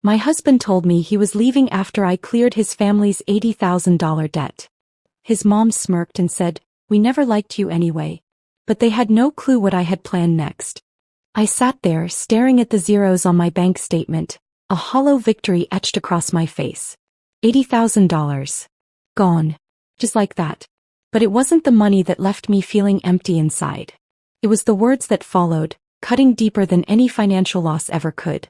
My husband told me he was leaving after I cleared his family's $80,000 debt. His mom smirked and said, "We never liked you anyway." But they had no clue what I had planned next. I sat there staring at the zeros on my bank statement, a hollow victory etched across my face. $80,000. Gone. Just like that. But it wasn't the money that left me feeling empty inside. It was the words that followed, cutting deeper than any financial loss ever could.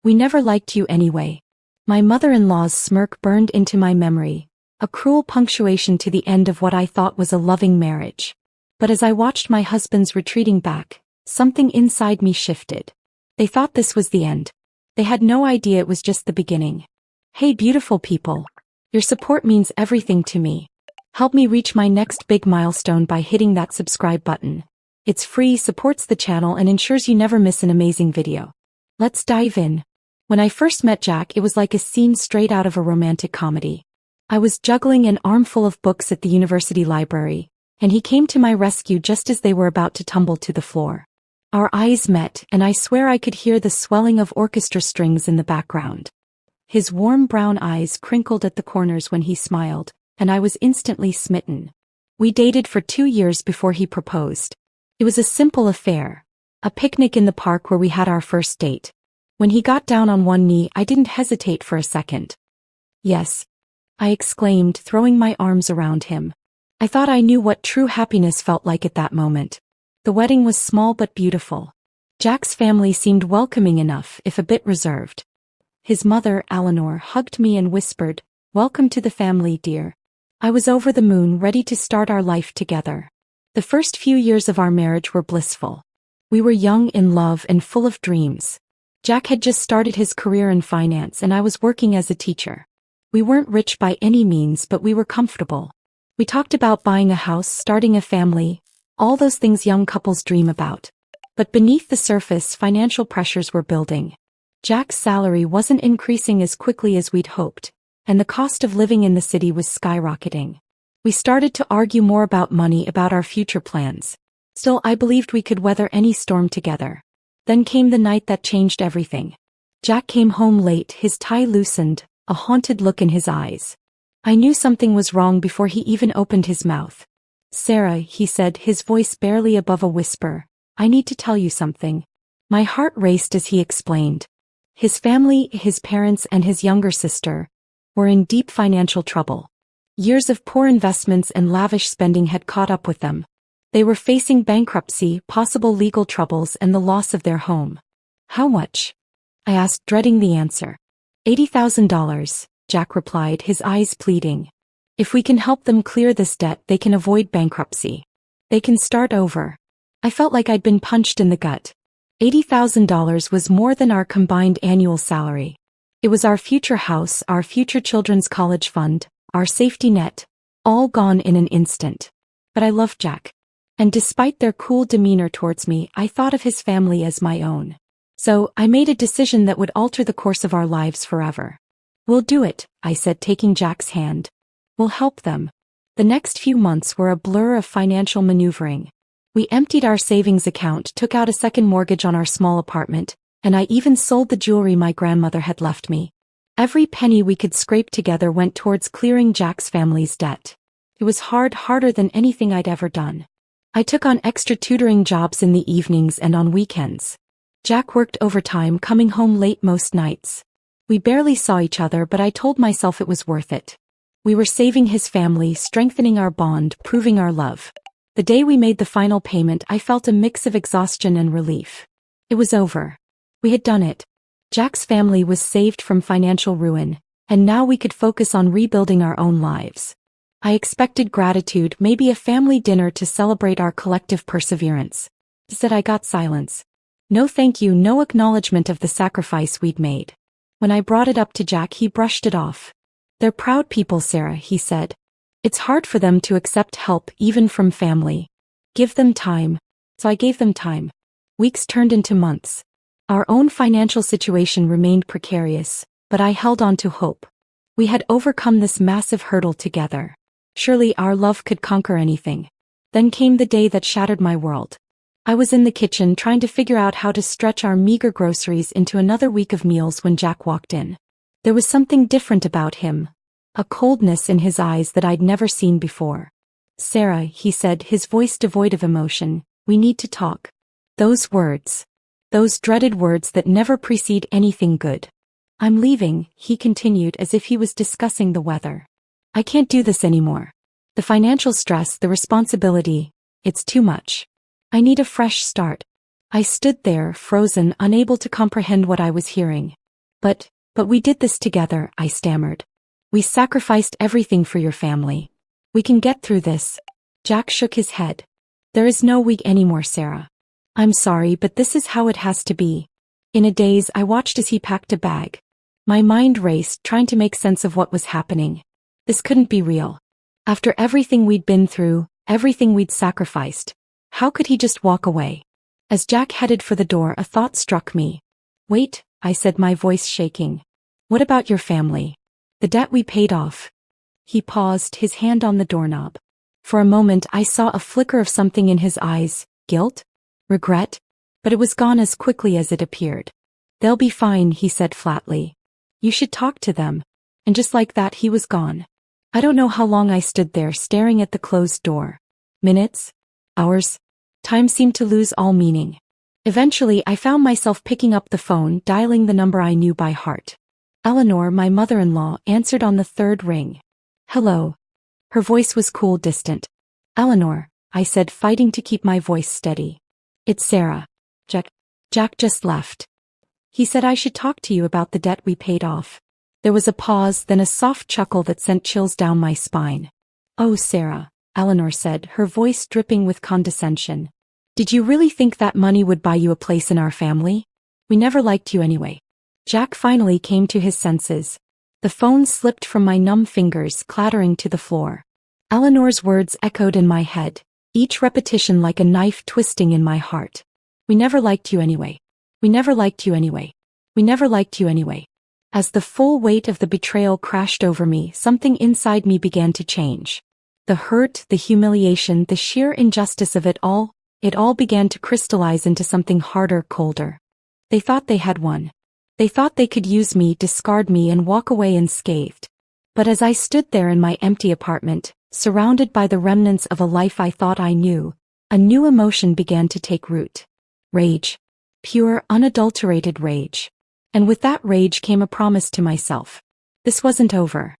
"We never liked you anyway." My mother-in-law's smirk burned into my memory, a cruel punctuation to the end of what I thought was a loving marriage. But as I watched my husband's retreating back, something inside me shifted. They thought this was the end. They had no idea it was just the beginning. Hey beautiful people. Your support means everything to me. Help me reach my next big milestone by hitting that subscribe button. It's free, supports the channel, and ensures you never miss an amazing video. Let's dive in. When I first met Jack, it was like a scene straight out of a romantic comedy. I was juggling an armful of books at the university library, and he came to my rescue just as they were about to tumble to the floor. Our eyes met, and I swear I could hear the swelling of orchestra strings in the background. His warm brown eyes crinkled at the corners when he smiled, and I was instantly smitten. We dated for 2 years before he proposed. It was a simple affair, a picnic in the park where we had our first date. When he got down on one knee, I didn't hesitate for a second. "Yes," I exclaimed, throwing my arms around him. I thought I knew what true happiness felt like at that moment. The wedding was small but beautiful. Jack's family seemed welcoming enough, if a bit reserved. His mother, Eleanor, hugged me and whispered, "Welcome to the family, dear." I was over the moon, ready to start our life together. The first few years of our marriage were blissful. We were young, in love, and full of dreams. Jack had just started his career in finance, and I was working as a teacher. We weren't rich by any means, but we were comfortable. We talked about buying a house, starting a family, all those things young couples dream about. But beneath the surface, financial pressures were building. Jack's salary wasn't increasing as quickly as we'd hoped, and the cost of living in the city was skyrocketing. We started to argue more about money, about our future plans. Still, I believed we could weather any storm together. Then came the night that changed everything. Jack came home late, his tie loosened, a haunted look in his eyes. I knew something was wrong before he even opened his mouth. "Sarah," he said, his voice barely above a whisper, "I need to tell you something." My heart raced as he explained. His family, his parents and his younger sister, were in deep financial trouble. Years of poor investments and lavish spending had caught up with them. They were facing bankruptcy, possible legal troubles, and the loss of their home. "How much?" I asked, dreading the answer. $80,000, Jack replied, his eyes pleading. "If we can help them clear this debt, they can avoid bankruptcy. They can start over." I felt like I'd been punched in the gut. $80,000 was more than our combined annual salary. It was our future house, our future children's college fund, our safety net, all gone in an instant. But I loved Jack. And despite their cool demeanor towards me, I thought of his family as my own. So, I made a decision that would alter the course of our lives forever. "We'll do it," I said, taking Jack's hand. "We'll help them." The next few months were a blur of financial maneuvering. We emptied our savings account, took out a second mortgage on our small apartment, and I even sold the jewelry my grandmother had left me. Every penny we could scrape together went towards clearing Jack's family's debt. It was hard, harder than anything I'd ever done. I took on extra tutoring jobs in the evenings and on weekends. Jack worked overtime, coming home late most nights. We barely saw each other, but I told myself it was worth it. We were saving his family, strengthening our bond, proving our love. The day we made the final payment, I felt a mix of exhaustion and relief. It was over. We had done it. Jack's family was saved from financial ruin, and now we could focus on rebuilding our own lives. I expected gratitude, maybe a family dinner to celebrate our collective perseverance. Instead, I got silence. No thank you, no acknowledgement of the sacrifice we'd made. When I brought it up to Jack, he brushed it off. "They're proud people, Sarah," he said. "It's hard for them to accept help, even from family. Give them time." So I gave them time. Weeks turned into months. Our own financial situation remained precarious, but I held on to hope. We had overcome this massive hurdle together. Surely our love could conquer anything. Then came the day that shattered my world. I was in the kitchen trying to figure out how to stretch our meager groceries into another week of meals when Jack walked in. There was something different about him. A coldness in his eyes that I'd never seen before. "Sarah," he said, his voice devoid of emotion, "we need to talk." Those words. Those dreaded words that never precede anything good. "I'm leaving," he continued as if he was discussing the weather. "I can't do this anymore. The financial stress, the responsibility, it's too much. I need a fresh start." I stood there, frozen, unable to comprehend what I was hearing. But we did this together," I stammered. "We sacrificed everything for your family. We can get through this." Jack shook his head. "There is no we anymore, Sarah. I'm sorry, but this is how it has to be." In a daze, I watched as he packed a bag. My mind raced, trying to make sense of what was happening. This couldn't be real. After everything we'd been through, everything we'd sacrificed, how could he just walk away? As Jack headed for the door, a thought struck me. "Wait," I said, my voice shaking. "What about your family? The debt we paid off?" He paused, his hand on the doorknob. For a moment I saw a flicker of something in his eyes. Guilt? Regret? But it was gone as quickly as it appeared. "They'll be fine," he said flatly. "You should talk to them." And just like that he was gone. I don't know how long I stood there staring at the closed door. Minutes? Hours? Time seemed to lose all meaning. Eventually I found myself picking up the phone, dialing the number I knew by heart. Eleanor, my mother-in-law, answered on the third ring. "Hello." Her voice was cool, distant. "Eleanor," I said, fighting to keep my voice steady. "It's Sarah. Jack just left. He said I should talk to you about the debt we paid off." There was a pause, then a soft chuckle that sent chills down my spine. "Oh, Sarah," Eleanor said, her voice dripping with condescension. "Did you really think that money would buy you a place in our family? We never liked you anyway." Jack finally came to his senses. The phone slipped from my numb fingers, clattering to the floor. Eleanor's words echoed in my head, each repetition like a knife twisting in my heart. "We never liked you anyway. We never liked you anyway. We never liked you anyway." As the full weight of the betrayal crashed over me, something inside me began to change. The hurt, the humiliation, the sheer injustice of it all began to crystallize into something harder, colder. They thought they had won. They thought they could use me, discard me, and walk away unscathed. But as I stood there in my empty apartment, surrounded by the remnants of a life I thought I knew, a new emotion began to take root. Rage. Pure, unadulterated rage. And with that rage came a promise to myself. This wasn't over.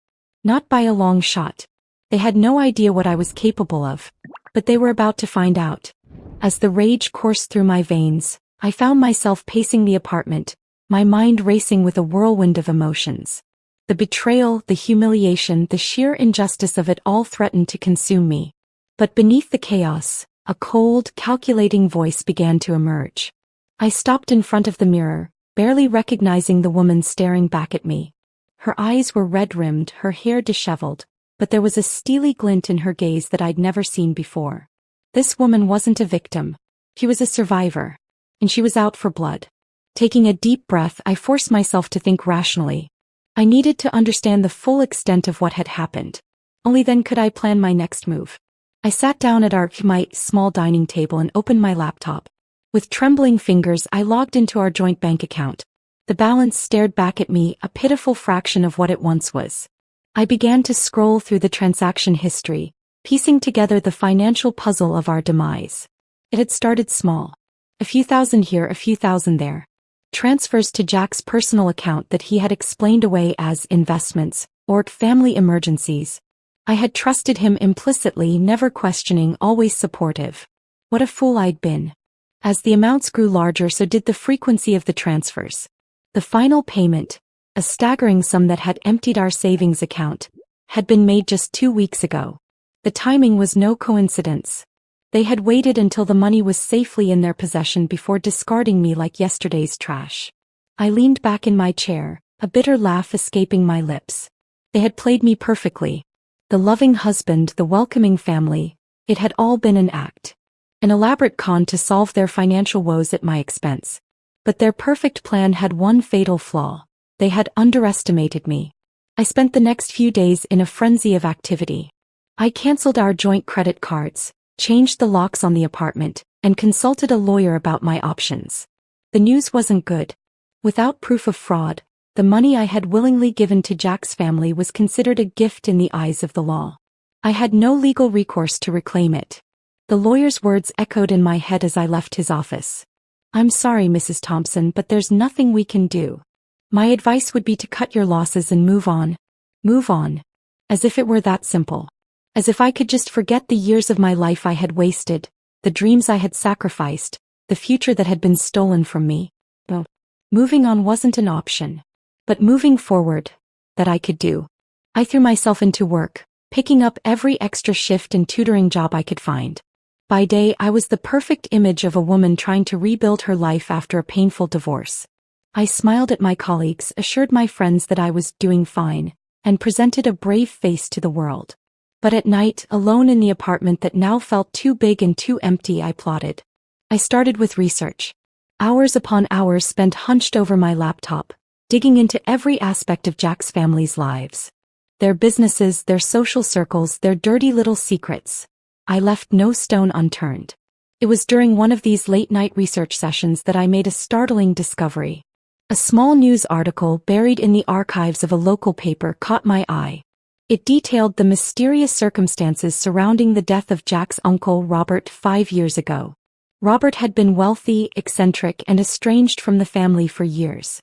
Not by a long shot. They had no idea what I was capable of, but they were about to find out. As the rage coursed through my veins, I found myself pacing the apartment, my mind racing with a whirlwind of emotions. The betrayal, the humiliation, the sheer injustice of it all threatened to consume me. But beneath the chaos, a cold, calculating voice began to emerge. I stopped in front of the mirror, barely recognizing the woman staring back at me. Her eyes were red-rimmed, her hair disheveled, but there was a steely glint in her gaze that I'd never seen before. This woman wasn't a victim. She was a survivor. And she was out for blood. Taking a deep breath, I forced myself to think rationally. I needed to understand the full extent of what had happened. Only then could I plan my next move. I sat down at my small dining table and opened my laptop. With trembling fingers, I logged into our joint bank account. The balance stared back at me, a pitiful fraction of what it once was. I began to scroll through the transaction history, piecing together the financial puzzle of our demise. It had started small. A few thousand here, a few thousand there. Transfers to Jack's personal account that he had explained away as investments or family emergencies. I had trusted him implicitly, never questioning, always supportive. What a fool I'd been. As the amounts grew larger, so did the frequency of the transfers. The final payment, a staggering sum that had emptied our savings account, had been made just 2 weeks ago. The timing was no coincidence. They had waited until the money was safely in their possession before discarding me like yesterday's trash. I leaned back in my chair, a bitter laugh escaping my lips. They had played me perfectly. The loving husband, the welcoming family, it had all been an act. An elaborate con to solve their financial woes at my expense. But their perfect plan had one fatal flaw. They had underestimated me. I spent the next few days in a frenzy of activity. I canceled our joint credit cards, changed the locks on the apartment, and consulted a lawyer about my options. The news wasn't good. Without proof of fraud, the money I had willingly given to Jack's family was considered a gift in the eyes of the law. I had no legal recourse to reclaim it. The lawyer's words echoed in my head as I left his office. "I'm sorry, Mrs. Thompson, but there's nothing we can do. My advice would be to cut your losses and move on." Move on. As if it were that simple. As if I could just forget the years of my life I had wasted, the dreams I had sacrificed, the future that had been stolen from me. Oh. Moving on wasn't an option. But moving forward, that I could do. I threw myself into work, picking up every extra shift and tutoring job I could find. By day, I was the perfect image of a woman trying to rebuild her life after a painful divorce. I smiled at my colleagues, assured my friends that I was doing fine, and presented a brave face to the world. But at night, alone in the apartment that now felt too big and too empty, I plotted. I started with research. Hours upon hours spent hunched over my laptop, digging into every aspect of Jack's family's lives. Their businesses, their social circles, their dirty little secrets. I left no stone unturned. It was during one of these late-night research sessions that I made a startling discovery. A small news article buried in the archives of a local paper caught my eye. It detailed the mysterious circumstances surrounding the death of Jack's uncle Robert 5 years ago. Robert had been wealthy, eccentric, and estranged from the family for years.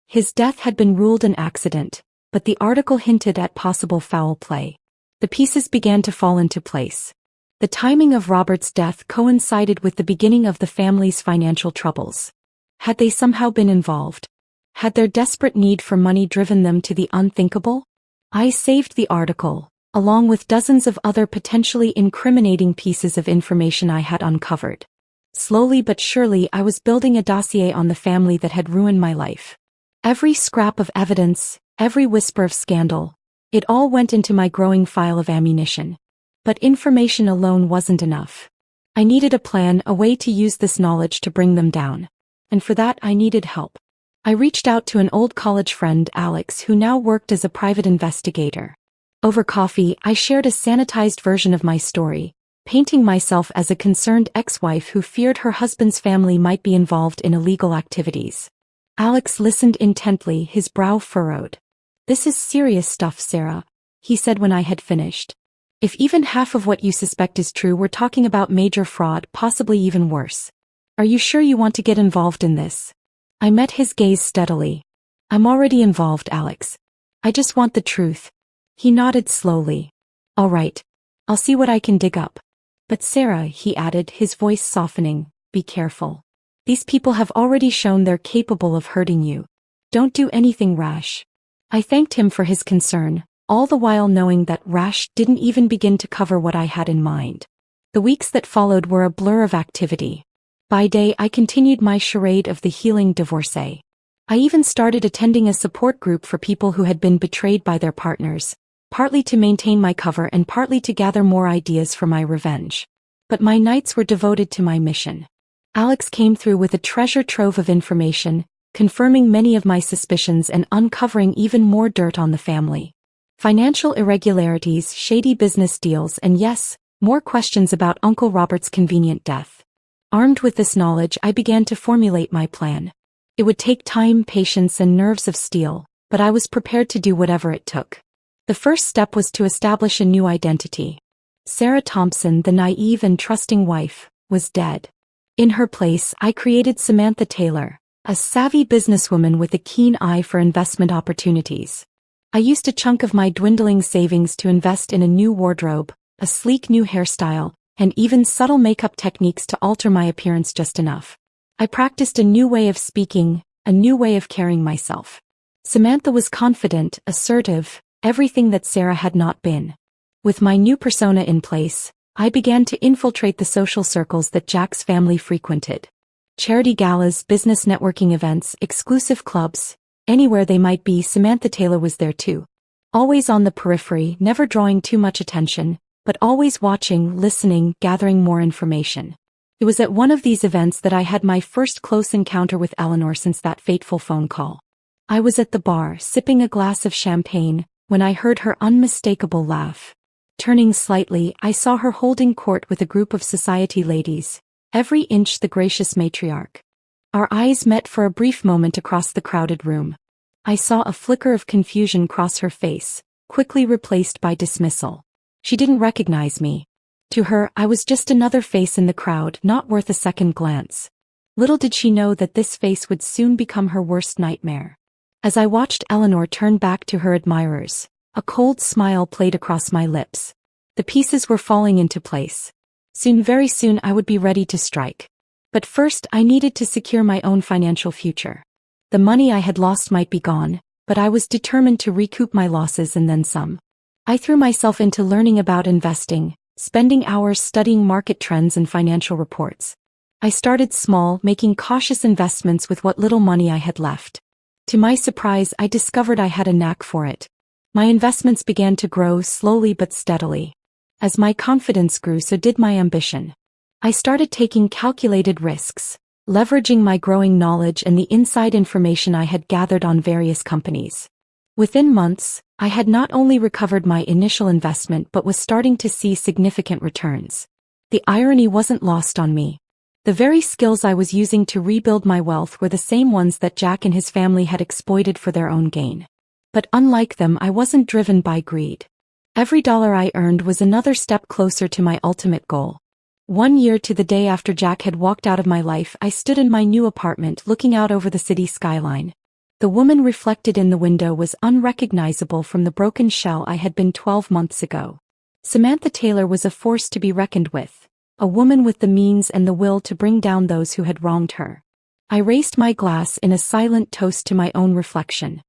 His death had been ruled an accident, but the article hinted at possible foul play. The pieces began to fall into place. The timing of Robert's death coincided with the beginning of the family's financial troubles. Had they somehow been involved? Had their desperate need for money driven them to the unthinkable? I saved the article, along with dozens of other potentially incriminating pieces of information I had uncovered. Slowly but surely I was building a dossier on the family that had ruined my life. Every scrap of evidence, every whisper of scandal, it all went into my growing file of ammunition. But information alone wasn't enough. I needed a plan, a way to use this knowledge to bring them down. And for that I needed help. I reached out to an old college friend, Alex, who now worked as a private investigator. Over coffee, I shared a sanitized version of my story, painting myself as a concerned ex-wife who feared her husband's family might be involved in illegal activities. Alex listened intently, his brow furrowed. "This is serious stuff, Sarah," he said when I had finished. "If even half of what you suspect is true, we're talking about major fraud, possibly even worse. Are you sure you want to get involved in this?" I met his gaze steadily. "I'm already involved, Alex. I just want the truth." He nodded slowly. "All right. I'll see what I can dig up. But Sarah," he added, his voice softening, "be careful. These people have already shown they're capable of hurting you. Don't do anything rash." I thanked him for his concern, all the while knowing that rash didn't even begin to cover what I had in mind. The weeks that followed were a blur of activity. By day I continued my charade of the healing divorcee. I even started attending a support group for people who had been betrayed by their partners, partly to maintain my cover and partly to gather more ideas for my revenge. But my nights were devoted to my mission. Alex came through with a treasure trove of information, confirming many of my suspicions and uncovering even more dirt on the family. Financial irregularities, shady business deals, and yes, more questions about Uncle Robert's convenient death. Armed with this knowledge, I began to formulate my plan. It would take time, patience, and nerves of steel, but I was prepared to do whatever it took. The first step was to establish a new identity. Sarah Thompson, the naive and trusting wife, was dead. In her place, I created Samantha Taylor, a savvy businesswoman with a keen eye for investment opportunities. I used a chunk of my dwindling savings to invest in a new wardrobe, a sleek new hairstyle, and even subtle makeup techniques to alter my appearance just enough. I practiced a new way of speaking, a new way of carrying myself. Samantha was confident, assertive, everything that Sarah had not been. With my new persona in place, I began to infiltrate the social circles that Jack's family frequented. Charity galas, business networking events, exclusive clubs, anywhere they might be, Samantha Taylor was there too. Always on the periphery, never drawing too much attention, but always watching, listening, gathering more information. It was at one of these events that I had my first close encounter with Eleanor since that fateful phone call. I was at the bar, sipping a glass of champagne, when I heard her unmistakable laugh. Turning slightly, I saw her holding court with a group of society ladies, every inch the gracious matriarch. Our eyes met for a brief moment across the crowded room. I saw a flicker of confusion cross her face, quickly replaced by dismissal. She didn't recognize me. To her, I was just another face in the crowd, not worth a second glance. Little did she know that this face would soon become her worst nightmare. As I watched Eleanor turn back to her admirers, a cold smile played across my lips. The pieces were falling into place. Soon, very soon, I would be ready to strike. But first, I needed to secure my own financial future. The money I had lost might be gone, but I was determined to recoup my losses and then some. I threw myself into learning about investing, spending hours studying market trends and financial reports. I started small, making cautious investments with what little money I had left. To my surprise, I discovered I had a knack for it. My investments began to grow slowly but steadily. As my confidence grew, so did my ambition. I started taking calculated risks, leveraging my growing knowledge and the inside information I had gathered on various companies. Within months, I had not only recovered my initial investment but was starting to see significant returns. The irony wasn't lost on me. The very skills I was using to rebuild my wealth were the same ones that Jack and his family had exploited for their own gain. But unlike them, I wasn't driven by greed. Every dollar I earned was another step closer to my ultimate goal. 1 year to the day after Jack had walked out of my life, I stood in my new apartment looking out over the city skyline. The woman reflected in the window was unrecognizable from the broken shell I had been 12 months ago. Samantha Taylor was a force to be reckoned with, a woman with the means and the will to bring down those who had wronged her. I raised my glass in a silent toast to my own reflection.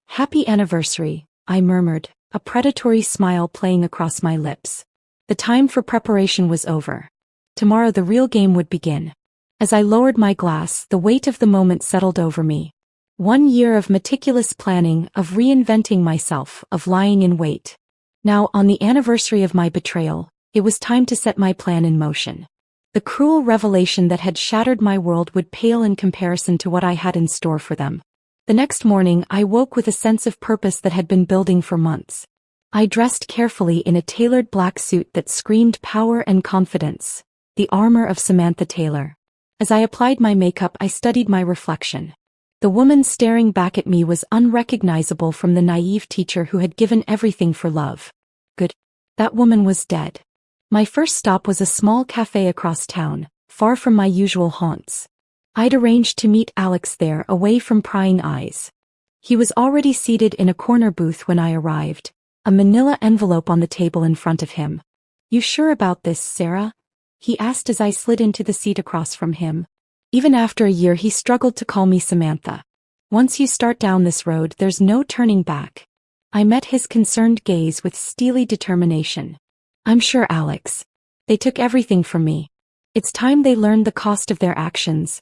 "Happy anniversary," I murmured, a predatory smile playing across my lips. The time for preparation was over. Tomorrow the real game would begin. As I lowered my glass, the weight of the moment settled over me. 1 year of meticulous planning, of reinventing myself, of lying in wait. Now, on the anniversary of my betrayal, it was time to set my plan in motion. The cruel revelation that had shattered my world would pale in comparison to what I had in store for them. The next morning, I woke with a sense of purpose that had been building for months. I dressed carefully in a tailored black suit that screamed power and confidence, the armor of Samantha Taylor. As I applied my makeup, I studied my reflection. The woman staring back at me was unrecognizable from the naive teacher who had given everything for love. Good. That woman was dead. My first stop was a small cafe across town, far from my usual haunts. I'd arranged to meet Alex there, away from prying eyes. He was already seated in a corner booth when I arrived, a manila envelope on the table in front of him. "You sure about this, Sarah?" he asked as I slid into the seat across from him. Even after a year, he struggled to call me Samantha. "Once you start down this road, there's no turning back." I met his concerned gaze with steely determination. "I'm sure, Alex. They took everything from me. It's time they learned the cost of their actions."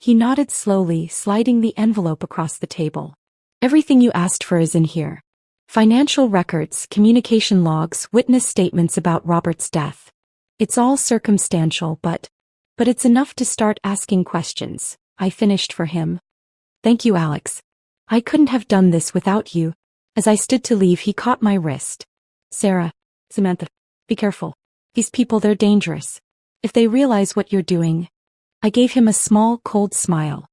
He nodded slowly, sliding the envelope across the table. "Everything you asked for is in here. Financial records, communication logs, witness statements about Robert's death. It's all circumstantial, but it's enough to start asking questions," I finished for him. "Thank you, Alex. I couldn't have done this without you." As I stood to leave, he caught my wrist. "Sarah, Samantha, be careful. These people, they're dangerous. If they realize what you're doing." I gave him a small, cold smile.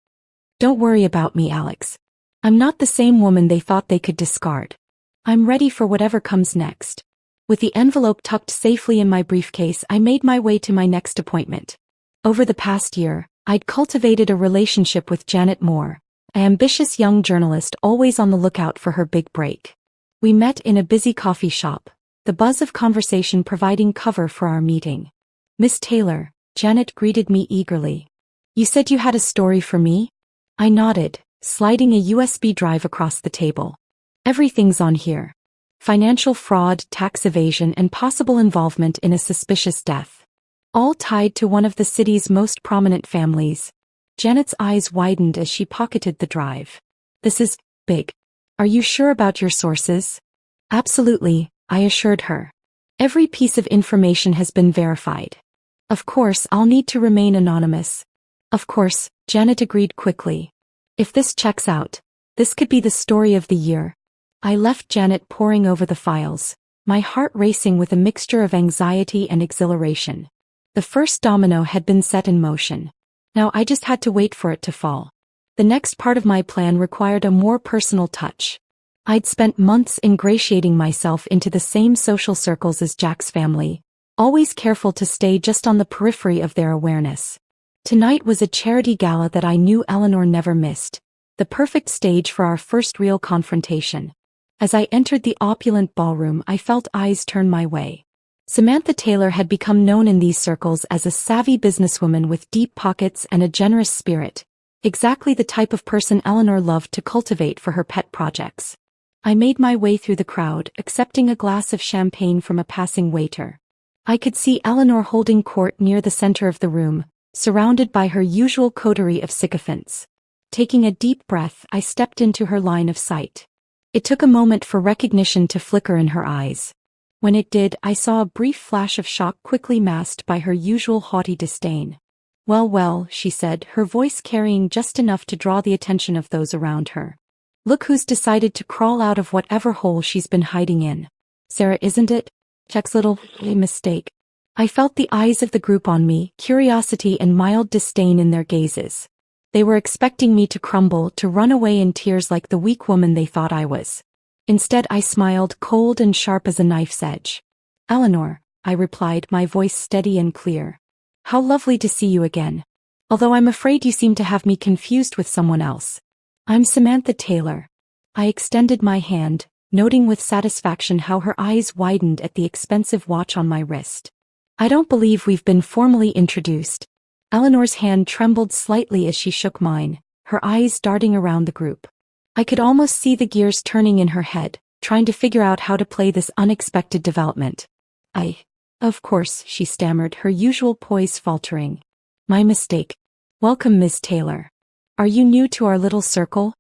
"Don't worry about me, Alex. I'm not the same woman they thought they could discard. I'm ready for whatever comes next." With the envelope tucked safely in my briefcase, I made my way to my next appointment. Over the past year, I'd cultivated a relationship with Janet Moore, an ambitious young journalist always on the lookout for her big break. We met in a busy coffee shop, the buzz of conversation providing cover for our meeting. "Miss Taylor," Janet greeted me eagerly. "You said you had a story for me?" I nodded, sliding a USB drive across the table. "Everything's on here. Financial fraud, tax evasion, and possible involvement in a suspicious death. All tied to one of the city's most prominent families." Janet's eyes widened as she pocketed the drive. "This is big. Are you sure about your sources?" "Absolutely," I assured her. "Every piece of information has been verified. Of course, I'll need to remain anonymous." "Of course," Janet agreed quickly. "If this checks out, this could be the story of the year." I left Janet poring over the files, my heart racing with a mixture of anxiety and exhilaration. The first domino had been set in motion. Now I just had to wait for it to fall. The next part of my plan required a more personal touch. I'd spent months ingratiating myself into the same social circles as Jack's family, always careful to stay just on the periphery of their awareness. Tonight was a charity gala that I knew Eleanor never missed, the perfect stage for our first real confrontation. As I entered the opulent ballroom, I felt eyes turn my way. Samantha Taylor had become known in these circles as a savvy businesswoman with deep pockets and a generous spirit, exactly the type of person Eleanor loved to cultivate for her pet projects. I made my way through the crowd, accepting a glass of champagne from a passing waiter. I could see Eleanor holding court near the center of the room, surrounded by her usual coterie of sycophants. Taking a deep breath, I stepped into her line of sight. It took a moment for recognition to flicker in her eyes. When it did, I saw a brief flash of shock quickly masked by her usual haughty disdain. "Well, well," she said, her voice carrying just enough to draw the attention of those around her. "Look who's decided to crawl out of whatever hole she's been hiding in. Sarah, isn't it? Jack's little mistake." I felt the eyes of the group on me, curiosity and mild disdain in their gazes. They were expecting me to crumble, to run away in tears like the weak woman they thought I was. Instead, I smiled, cold and sharp as a knife's edge. "Eleanor," I replied, my voice steady and clear. "How lovely to see you again. Although I'm afraid you seem to have me confused with someone else. I'm Samantha Taylor." I extended my hand, noting with satisfaction how her eyes widened at the expensive watch on my wrist. "I don't believe we've been formally introduced." Eleanor's hand trembled slightly as she shook mine, her eyes darting around the group. I could almost see the gears turning in her head, trying to figure out how to play this unexpected development. Of course," she stammered, her usual poise faltering. "My mistake. Welcome, Miss Taylor. Are you new to our little circle?"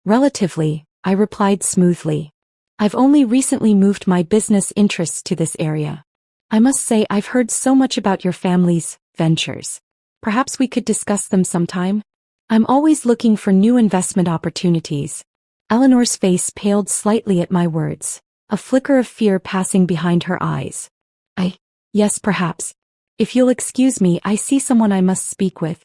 "Relatively," I replied smoothly. "I've only recently moved my business interests to this area. I must say I've heard so much about your family's ventures. Perhaps we could discuss them sometime? I'm always looking for new investment opportunities." Eleanor's face paled slightly at my words, a flicker of fear passing behind her eyes. Yes, perhaps. If you'll excuse me, I see someone I must speak with."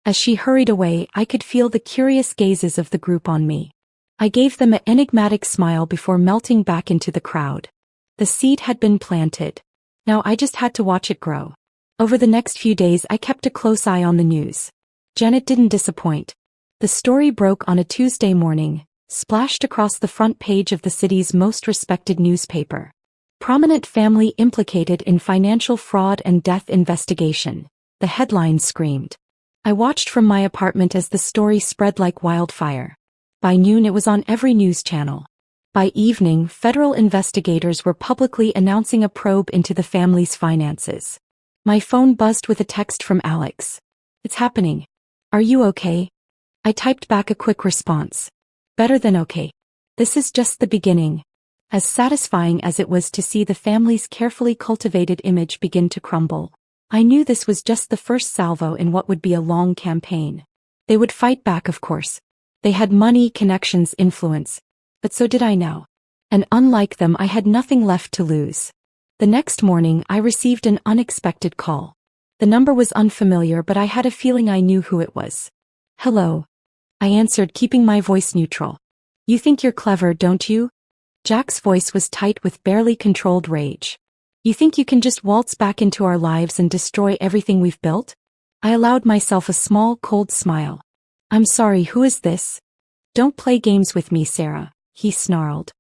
As she hurried away, I could feel the curious gazes of the group on me. I gave them an enigmatic smile before melting back into the crowd. The seed had been planted. Now I just had to watch it grow. Over the next few days, I kept a close eye on the news. Janet didn't disappoint. The story broke on a Tuesday morning, splashed across the front page of the city's most respected newspaper. "Prominent family implicated in financial fraud and death investigation," the headline screamed. I watched from my apartment as the story spread like wildfire. By noon it was on every news channel. By evening, federal investigators were publicly announcing a probe into the family's finances. My phone buzzed with a text from Alex. "It's happening. Are you okay?" I typed back a quick response. "Better than okay. This is just the beginning." As satisfying as it was to see the family's carefully cultivated image begin to crumble, I knew this was just the first salvo in what would be a long campaign. They would fight back, of course. They had money, connections, influence. But so did I now. And unlike them, I had nothing left to lose. The next morning, I received an unexpected call. The number was unfamiliar, but I had a feeling I knew who it was. "Hello." I answered, keeping my voice neutral. "You think you're clever, don't you?" Jack's voice was tight with barely controlled rage. "You think you can just waltz back into our lives and destroy everything we've built?" I allowed myself a small, cold smile. "I'm sorry, who is this?" "Don't play games with me, Sarah," he snarled.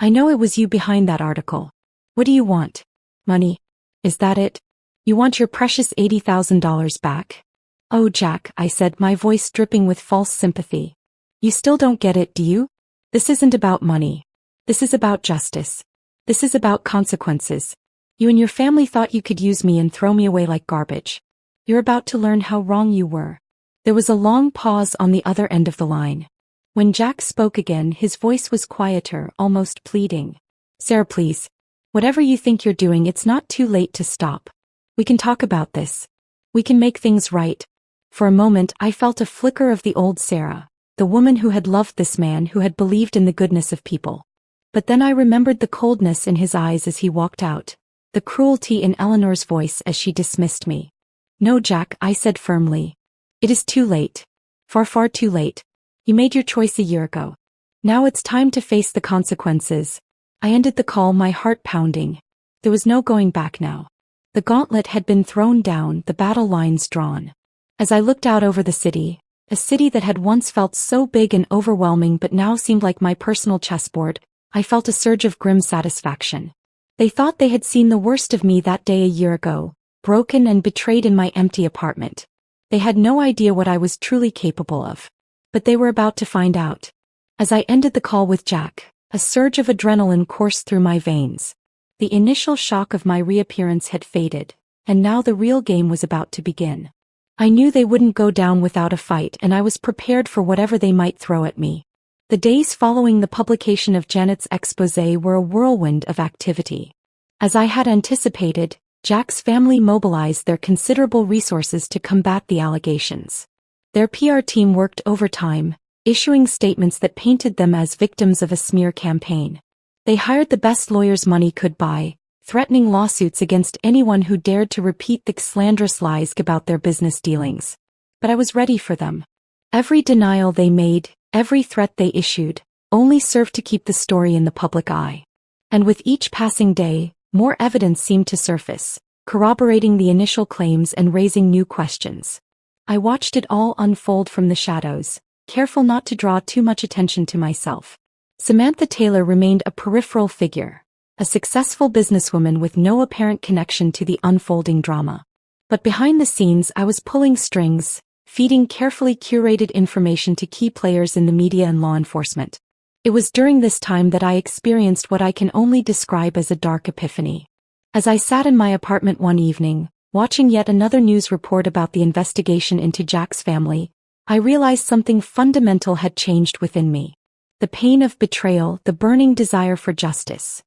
"I know it was you behind that article. What do you want? Money? Is that it? You want your precious $80,000 back?" "Oh, Jack," I said, my voice dripping with false sympathy. "You still don't get it, do you? This isn't about money. This is about justice. This is about consequences. You and your family thought you could use me and throw me away like garbage. You're about to learn how wrong you were." There was a long pause on the other end of the line. When Jack spoke again, his voice was quieter, almost pleading. "Sarah, please. Whatever you think you're doing, it's not too late to stop. We can talk about this. We can make things right." For a moment, I felt a flicker of the old Sarah, the woman who had loved this man, who had believed in the goodness of people. But then I remembered the coldness in his eyes as he walked out, the cruelty in Eleanor's voice as she dismissed me. No, Jack, I said firmly. It is too late. Far, far too late. You made your choice a year ago. Now it's time to face the consequences. I ended the call, my heart pounding. There was no going back now. The gauntlet had been thrown down, the battle lines drawn. As I looked out over the city, a city that had once felt so big and overwhelming but now seemed like my personal chessboard, I felt a surge of grim satisfaction. They thought they had seen the worst of me that day a year ago, broken and betrayed in my empty apartment. They had no idea what I was truly capable of. But they were about to find out. As I ended the call with Jack, a surge of adrenaline coursed through my veins. The initial shock of my reappearance had faded, and now the real game was about to begin. I knew they wouldn't go down without a fight, and I was prepared for whatever they might throw at me. The days following the publication of Janet's exposé were a whirlwind of activity. As I had anticipated, Jack's family mobilized their considerable resources to combat the allegations. Their PR team worked overtime, issuing statements that painted them as victims of a smear campaign. They hired the best lawyers money could buy, threatening lawsuits against anyone who dared to repeat the slanderous lies about their business dealings. But I was ready for them. Every denial they made, every threat they issued, only served to keep the story in the public eye. And with each passing day, more evidence seemed to surface, corroborating the initial claims and raising new questions. I watched it all unfold from the shadows, careful not to draw too much attention to myself. Samantha Taylor remained a peripheral figure, a successful businesswoman with no apparent connection to the unfolding drama. But behind the scenes, I was pulling strings, feeding carefully curated information to key players in the media and law enforcement. It was during this time that I experienced what I can only describe as a dark epiphany. As I sat in my apartment one evening, watching yet another news report about the investigation into Jack's family, I realized something fundamental had changed within me. The pain of betrayal, the burning desire for justice.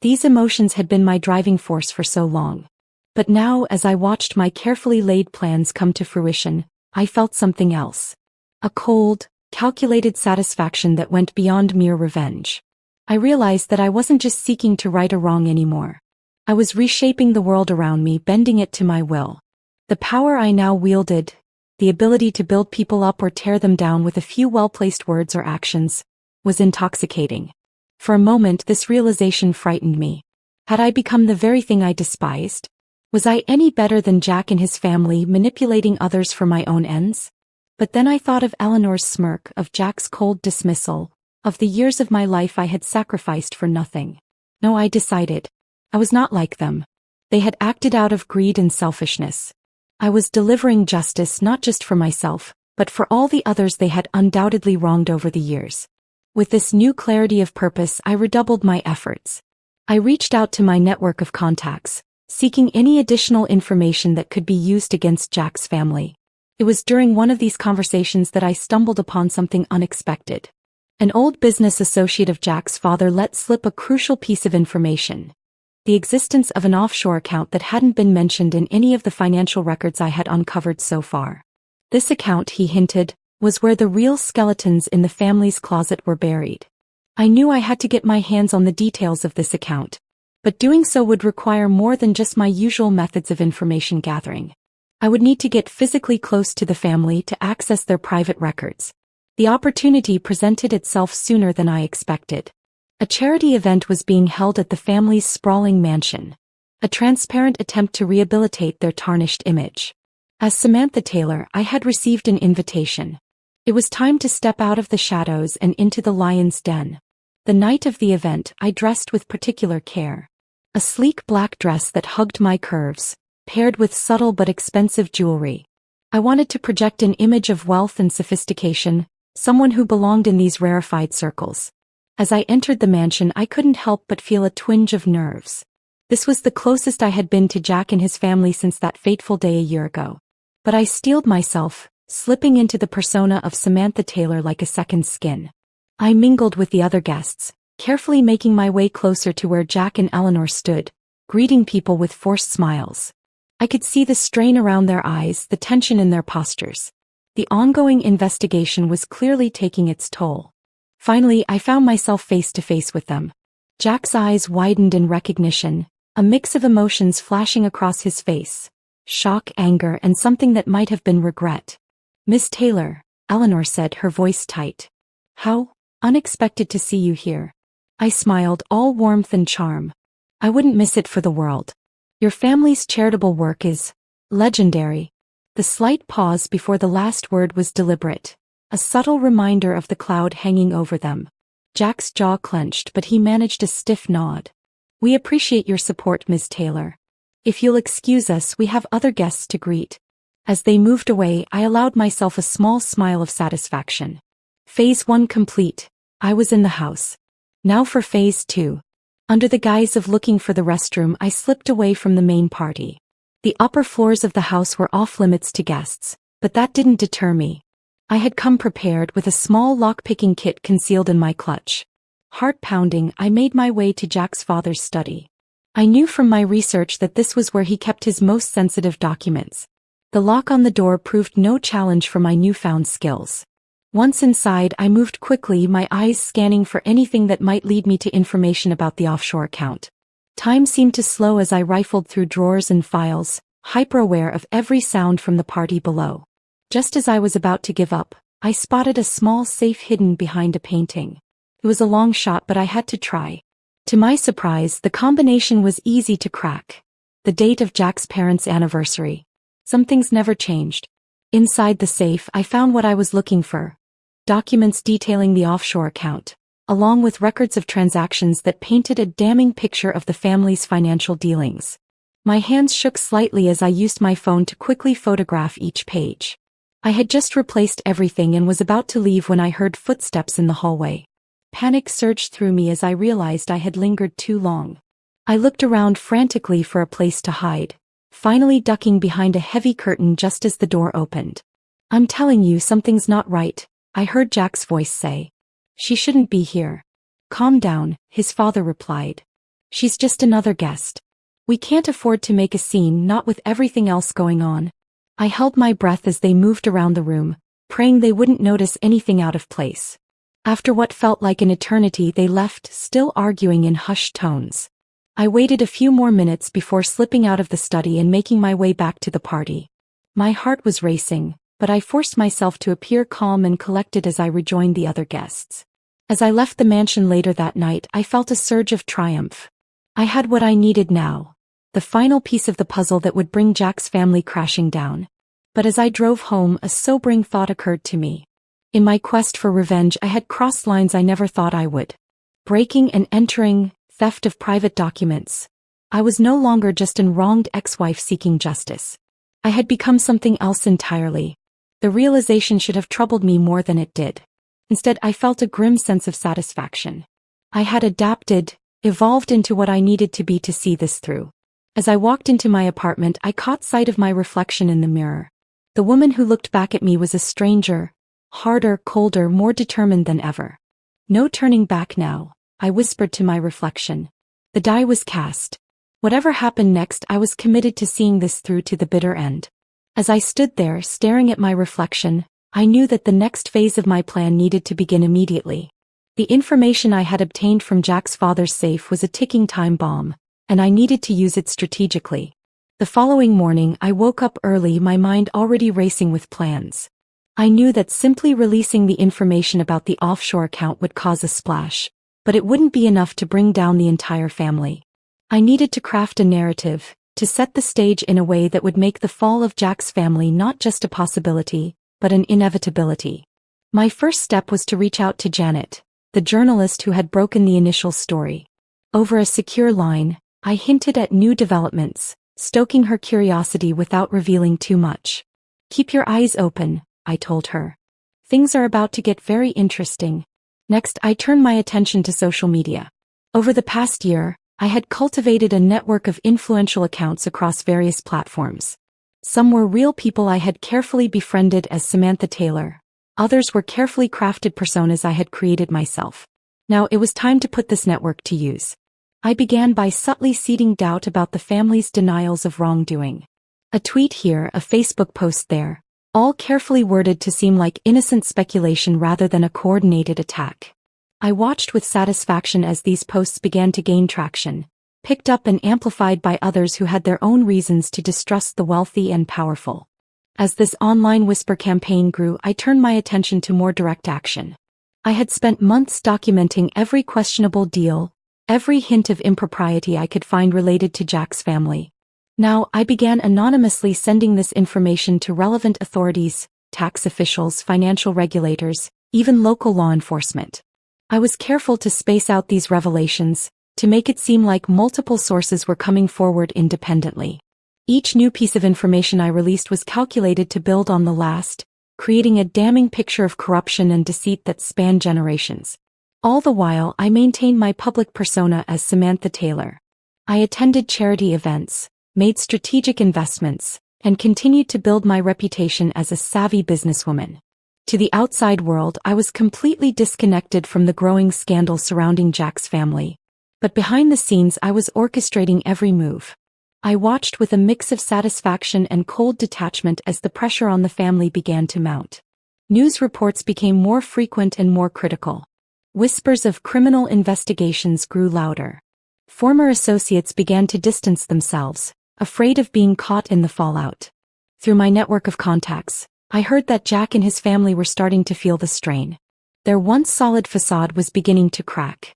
These emotions had been my driving force for so long. But now, as I watched my carefully laid plans come to fruition, I felt something else. A cold, calculated satisfaction that went beyond mere revenge. I realized that I wasn't just seeking to right a wrong anymore. I was reshaping the world around me, bending it to my will. The power I now wielded, the ability to build people up or tear them down with a few well-placed words or actions, was intoxicating. For a moment, this realization frightened me. Had I become the very thing I despised? Was I any better than Jack and his family, manipulating others for my own ends? But then I thought of Eleanor's smirk, of Jack's cold dismissal, of the years of my life I had sacrificed for nothing. No, I decided. I was not like them. They had acted out of greed and selfishness. I was delivering justice not just for myself, but for all the others they had undoubtedly wronged over the years. With this new clarity of purpose, I redoubled my efforts. I reached out to my network of contacts, seeking any additional information that could be used against Jack's family. It was during one of these conversations that I stumbled upon something unexpected. An old business associate of Jack's father let slip a crucial piece of information: the existence of an offshore account that hadn't been mentioned in any of the financial records I had uncovered so far. This account, he hinted, was where the real skeletons in the family's closet were buried. I knew I had to get my hands on the details of this account, but doing so would require more than just my usual methods of information gathering. I would need to get physically close to the family to access their private records. The opportunity presented itself sooner than I expected. A charity event was being held at the family's sprawling mansion, a transparent attempt to rehabilitate their tarnished image. As Samantha Taylor, I had received an invitation. It was time to step out of the shadows and into the lion's den. The night of the event, I dressed with particular care. A sleek black dress that hugged my curves, paired with subtle but expensive jewelry. I wanted to project an image of wealth and sophistication, someone who belonged in these rarefied circles. As I entered the mansion, I couldn't help but feel a twinge of nerves. This was the closest I had been to Jack and his family since that fateful day a year ago. But I steeled myself, slipping into the persona of Samantha Taylor like a second skin. I mingled with the other guests, carefully making my way closer to where Jack and Eleanor stood, greeting people with forced smiles. I could see the strain around their eyes, the tension in their postures. The ongoing investigation was clearly taking its toll. Finally, I found myself face to face with them. Jack's eyes widened in recognition, a mix of emotions flashing across his face. shock, anger, and something that might have been regret. "Miss Taylor," Eleanor said, her voice tight. "How unexpected to see you here." I smiled, all warmth and charm. "I wouldn't miss it for the world. Your family's charitable work is legendary." The slight pause before the last word was deliberate, a subtle reminder of the cloud hanging over them. Jack's jaw clenched, but he managed a stiff nod. "We appreciate your support, Ms. Taylor. If you'll excuse us, we have other guests to greet." As they moved away, I allowed myself a small smile of satisfaction. Phase 1 complete. I was in the house. Now for Phase 2. Under the guise of looking for the restroom, I slipped away from the main party. The upper floors of the house were off limits to guests, but that didn't deter me. I had come prepared with a small lock-picking kit concealed in my clutch. Heart pounding, I made my way to Jack's father's study. I knew from my research that this was where he kept his most sensitive documents. The lock on the door proved no challenge for my newfound skills. Once inside, I moved quickly, my eyes scanning for anything that might lead me to information about the offshore account. Time seemed to slow as I rifled through drawers and files, hyper-aware of every sound from the party below. Just as I was about to give up, I spotted a small safe hidden behind a painting. It was a long shot, but I had to try. To my surprise, the combination was easy to crack. The date of Jack's parents' anniversary. Some things never changed. Inside the safe, I found what I was looking for. Documents detailing the offshore account, along with records of transactions that painted a damning picture of the family's financial dealings. My hands shook slightly as I used my phone to quickly photograph each page. I had just replaced everything and was about to leave when I heard footsteps in the hallway. Panic surged through me as I realized I had lingered too long. I looked around frantically for a place to hide, finally ducking behind a heavy curtain just as the door opened. "I'm telling you, something's not right," I heard Jack's voice say. "She shouldn't be here." "Calm down," his father replied. "She's just another guest. We can't afford to make a scene, not with everything else going on." I held my breath as they moved around the room, praying they wouldn't notice anything out of place. After what felt like an eternity, they left, still arguing in hushed tones. I waited a few more minutes before slipping out of the study and making my way back to the party. My heart was racing, but I forced myself to appear calm and collected as I rejoined the other guests. As I left the mansion later that night, I felt a surge of triumph. I had what I needed now, the final piece of the puzzle that would bring Jack's family crashing down. But as I drove home, a sobering thought occurred to me. In my quest for revenge, I had crossed lines I never thought I would. Breaking and entering, theft of private documents. I was no longer just an wronged ex-wife seeking justice. I had become something else entirely. The realization should have troubled me more than it did. Instead, I felt a grim sense of satisfaction. I had adapted, evolved into what I needed to be to see this through. As I walked into my apartment, I caught sight of my reflection in the mirror. The woman who looked back at me was a stranger, harder, colder, more determined than ever. "No turning back now," I whispered to my reflection. The die was cast. Whatever happened next, I was committed to seeing this through to the bitter end. As I stood there, staring at my reflection, I knew that the next phase of my plan needed to begin immediately. The information I had obtained from Jack's father's safe was a ticking time bomb, and I needed to use it strategically. The following morning, I woke up early, my mind already racing with plans. I knew that simply releasing the information about the offshore account would cause a splash, but it wouldn't be enough to bring down the entire family. I needed to craft a narrative, to set the stage in a way that would make the fall of Jack's family not just a possibility, but an inevitability. My first step was to reach out to Janet, the journalist who had broken the initial story. Over a secure line, I hinted at new developments, stoking her curiosity without revealing too much. "Keep your eyes open," I told her. "Things are about to get very interesting." Next, I turned my attention to social media. Over the past year, I had cultivated a network of influential accounts across various platforms. Some were real people I had carefully befriended as Samantha Taylor. Others were carefully crafted personas I had created myself. Now it was time to put this network to use. I began by subtly seeding doubt about the family's denials of wrongdoing. A tweet here, a Facebook post there, all carefully worded to seem like innocent speculation rather than a coordinated attack. I watched with satisfaction as these posts began to gain traction, picked up and amplified by others who had their own reasons to distrust the wealthy and powerful. As this online whisper campaign grew, I turned my attention to more direct action. I had spent months documenting every questionable deal, every hint of impropriety I could find related to Jack's family. Now, I began anonymously sending this information to relevant authorities, tax officials, financial regulators, even local law enforcement. I was careful to space out these revelations, to make it seem like multiple sources were coming forward independently. Each new piece of information I released was calculated to build on the last, creating a damning picture of corruption and deceit that spanned generations. All the while, I maintained my public persona as Samantha Taylor. I attended charity events, made strategic investments, and continued to build my reputation as a savvy businesswoman. To the outside world, I was completely disconnected from the growing scandal surrounding Jack's family. But behind the scenes, I was orchestrating every move. I watched with a mix of satisfaction and cold detachment as the pressure on the family began to mount. News reports became more frequent and more critical. Whispers of criminal investigations grew louder. Former associates began to distance themselves, afraid of being caught in the fallout. Through my network of contacts, I heard that Jack and his family were starting to feel the strain. Their once solid facade was beginning to crack.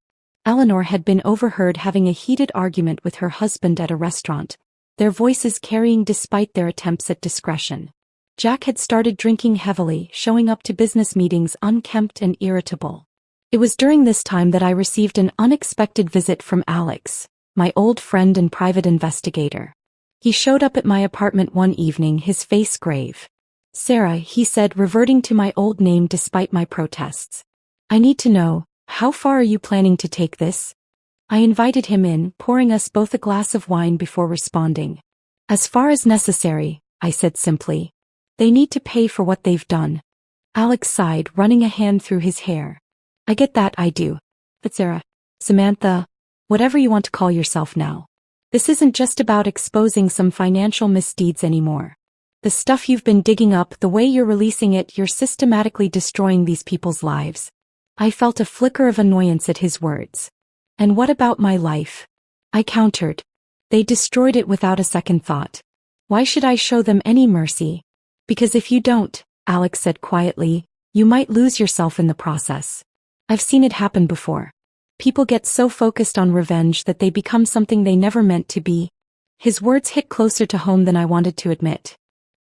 Eleanor had been overheard having a heated argument with her husband at a restaurant, their voices carrying despite their attempts at discretion. Jack had started drinking heavily, showing up to business meetings unkempt and irritable. It was during this time that I received an unexpected visit from Alex, my old friend and private investigator. He showed up at my apartment one evening, his face grave. "Sarah," he said, reverting to my old name despite my protests. "I need to know, how far are you planning to take this?" I invited him in, pouring us both a glass of wine before responding. "As far as necessary," I said simply. "They need to pay for what they've done." Alex sighed, running a hand through his hair. "I get that, I do. But Sarah, Samantha, whatever you want to call yourself now. This isn't just about exposing some financial misdeeds anymore. The stuff you've been digging up, the way you're releasing it, you're systematically destroying these people's lives." I felt a flicker of annoyance at his words. "And what about my life?" I countered. "They destroyed it without a second thought. Why should I show them any mercy?" "Because if you don't," Alex said quietly, "you might lose yourself in the process. I've seen it happen before. People get so focused on revenge that they become something they never meant to be." His words hit closer to home than I wanted to admit.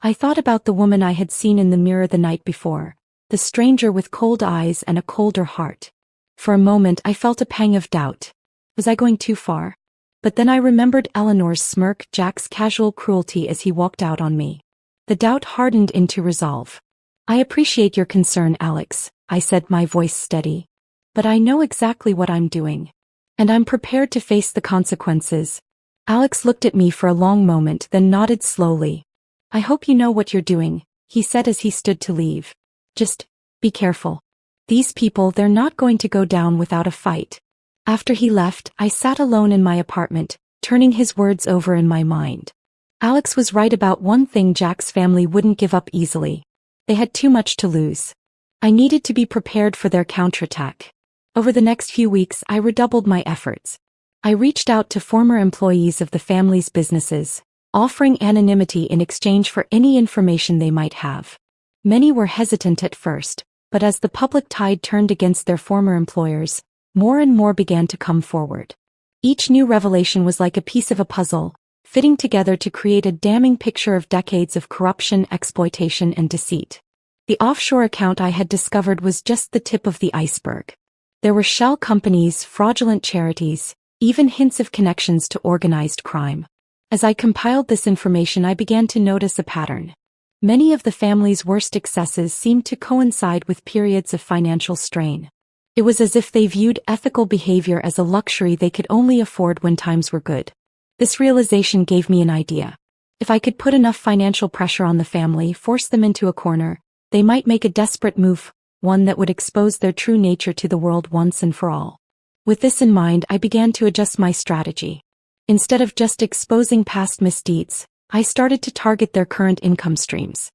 I thought about the woman I had seen in the mirror the night before, the stranger with cold eyes and a colder heart. For a moment I felt a pang of doubt. Was I going too far? But then I remembered Eleanor's smirk, Jack's casual cruelty as he walked out on me. The doubt hardened into resolve. "I appreciate your concern, Alex," I said, my voice steady. "But I know exactly what I'm doing. And I'm prepared to face the consequences." Alex looked at me for a long moment, then nodded slowly. "I hope you know what you're doing," he said as he stood to leave. "Just be careful. These people, they're not going to go down without a fight." After he left, I sat alone in my apartment, turning his words over in my mind. Alex was right about one thing: Jack's family wouldn't give up easily. They had too much to lose. I needed to be prepared for their counterattack. Over the next few weeks, I redoubled my efforts. I reached out to former employees of the family's businesses, offering anonymity in exchange for any information they might have. Many were hesitant at first, but as the public tide turned against their former employers, more and more began to come forward. Each new revelation was like a piece of a puzzle, fitting together to create a damning picture of decades of corruption, exploitation, and deceit. The offshore account I had discovered was just the tip of the iceberg. There were shell companies, fraudulent charities, even hints of connections to organized crime. As I compiled this information, I began to notice a pattern. Many of the family's worst excesses seemed to coincide with periods of financial strain. It was as if they viewed ethical behavior as a luxury they could only afford when times were good. This realization gave me an idea. If I could put enough financial pressure on the family, force them into a corner, they might make a desperate move, one that would expose their true nature to the world once and for all. With this in mind, I began to adjust my strategy. Instead of just exposing past misdeeds, I started to target their current income streams.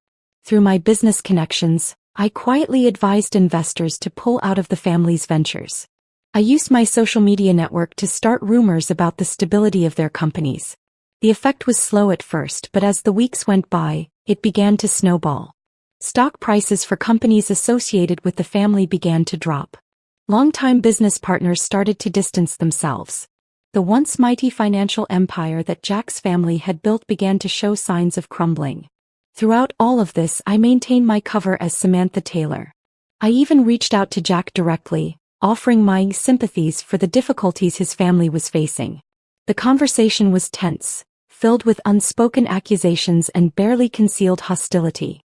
Through my business connections, I quietly advised investors to pull out of the family's ventures. I used my social media network to start rumors about the stability of their companies. The effect was slow at first, but as the weeks went by, it began to snowball. Stock prices for companies associated with the family began to drop. Longtime business partners started to distance themselves. The once mighty financial empire that Jack's family had built began to show signs of crumbling. Throughout all of this, I maintained my cover as Samantha Taylor. I even reached out to Jack directly, offering my sympathies for the difficulties his family was facing. The conversation was tense, filled with unspoken accusations and barely concealed hostility.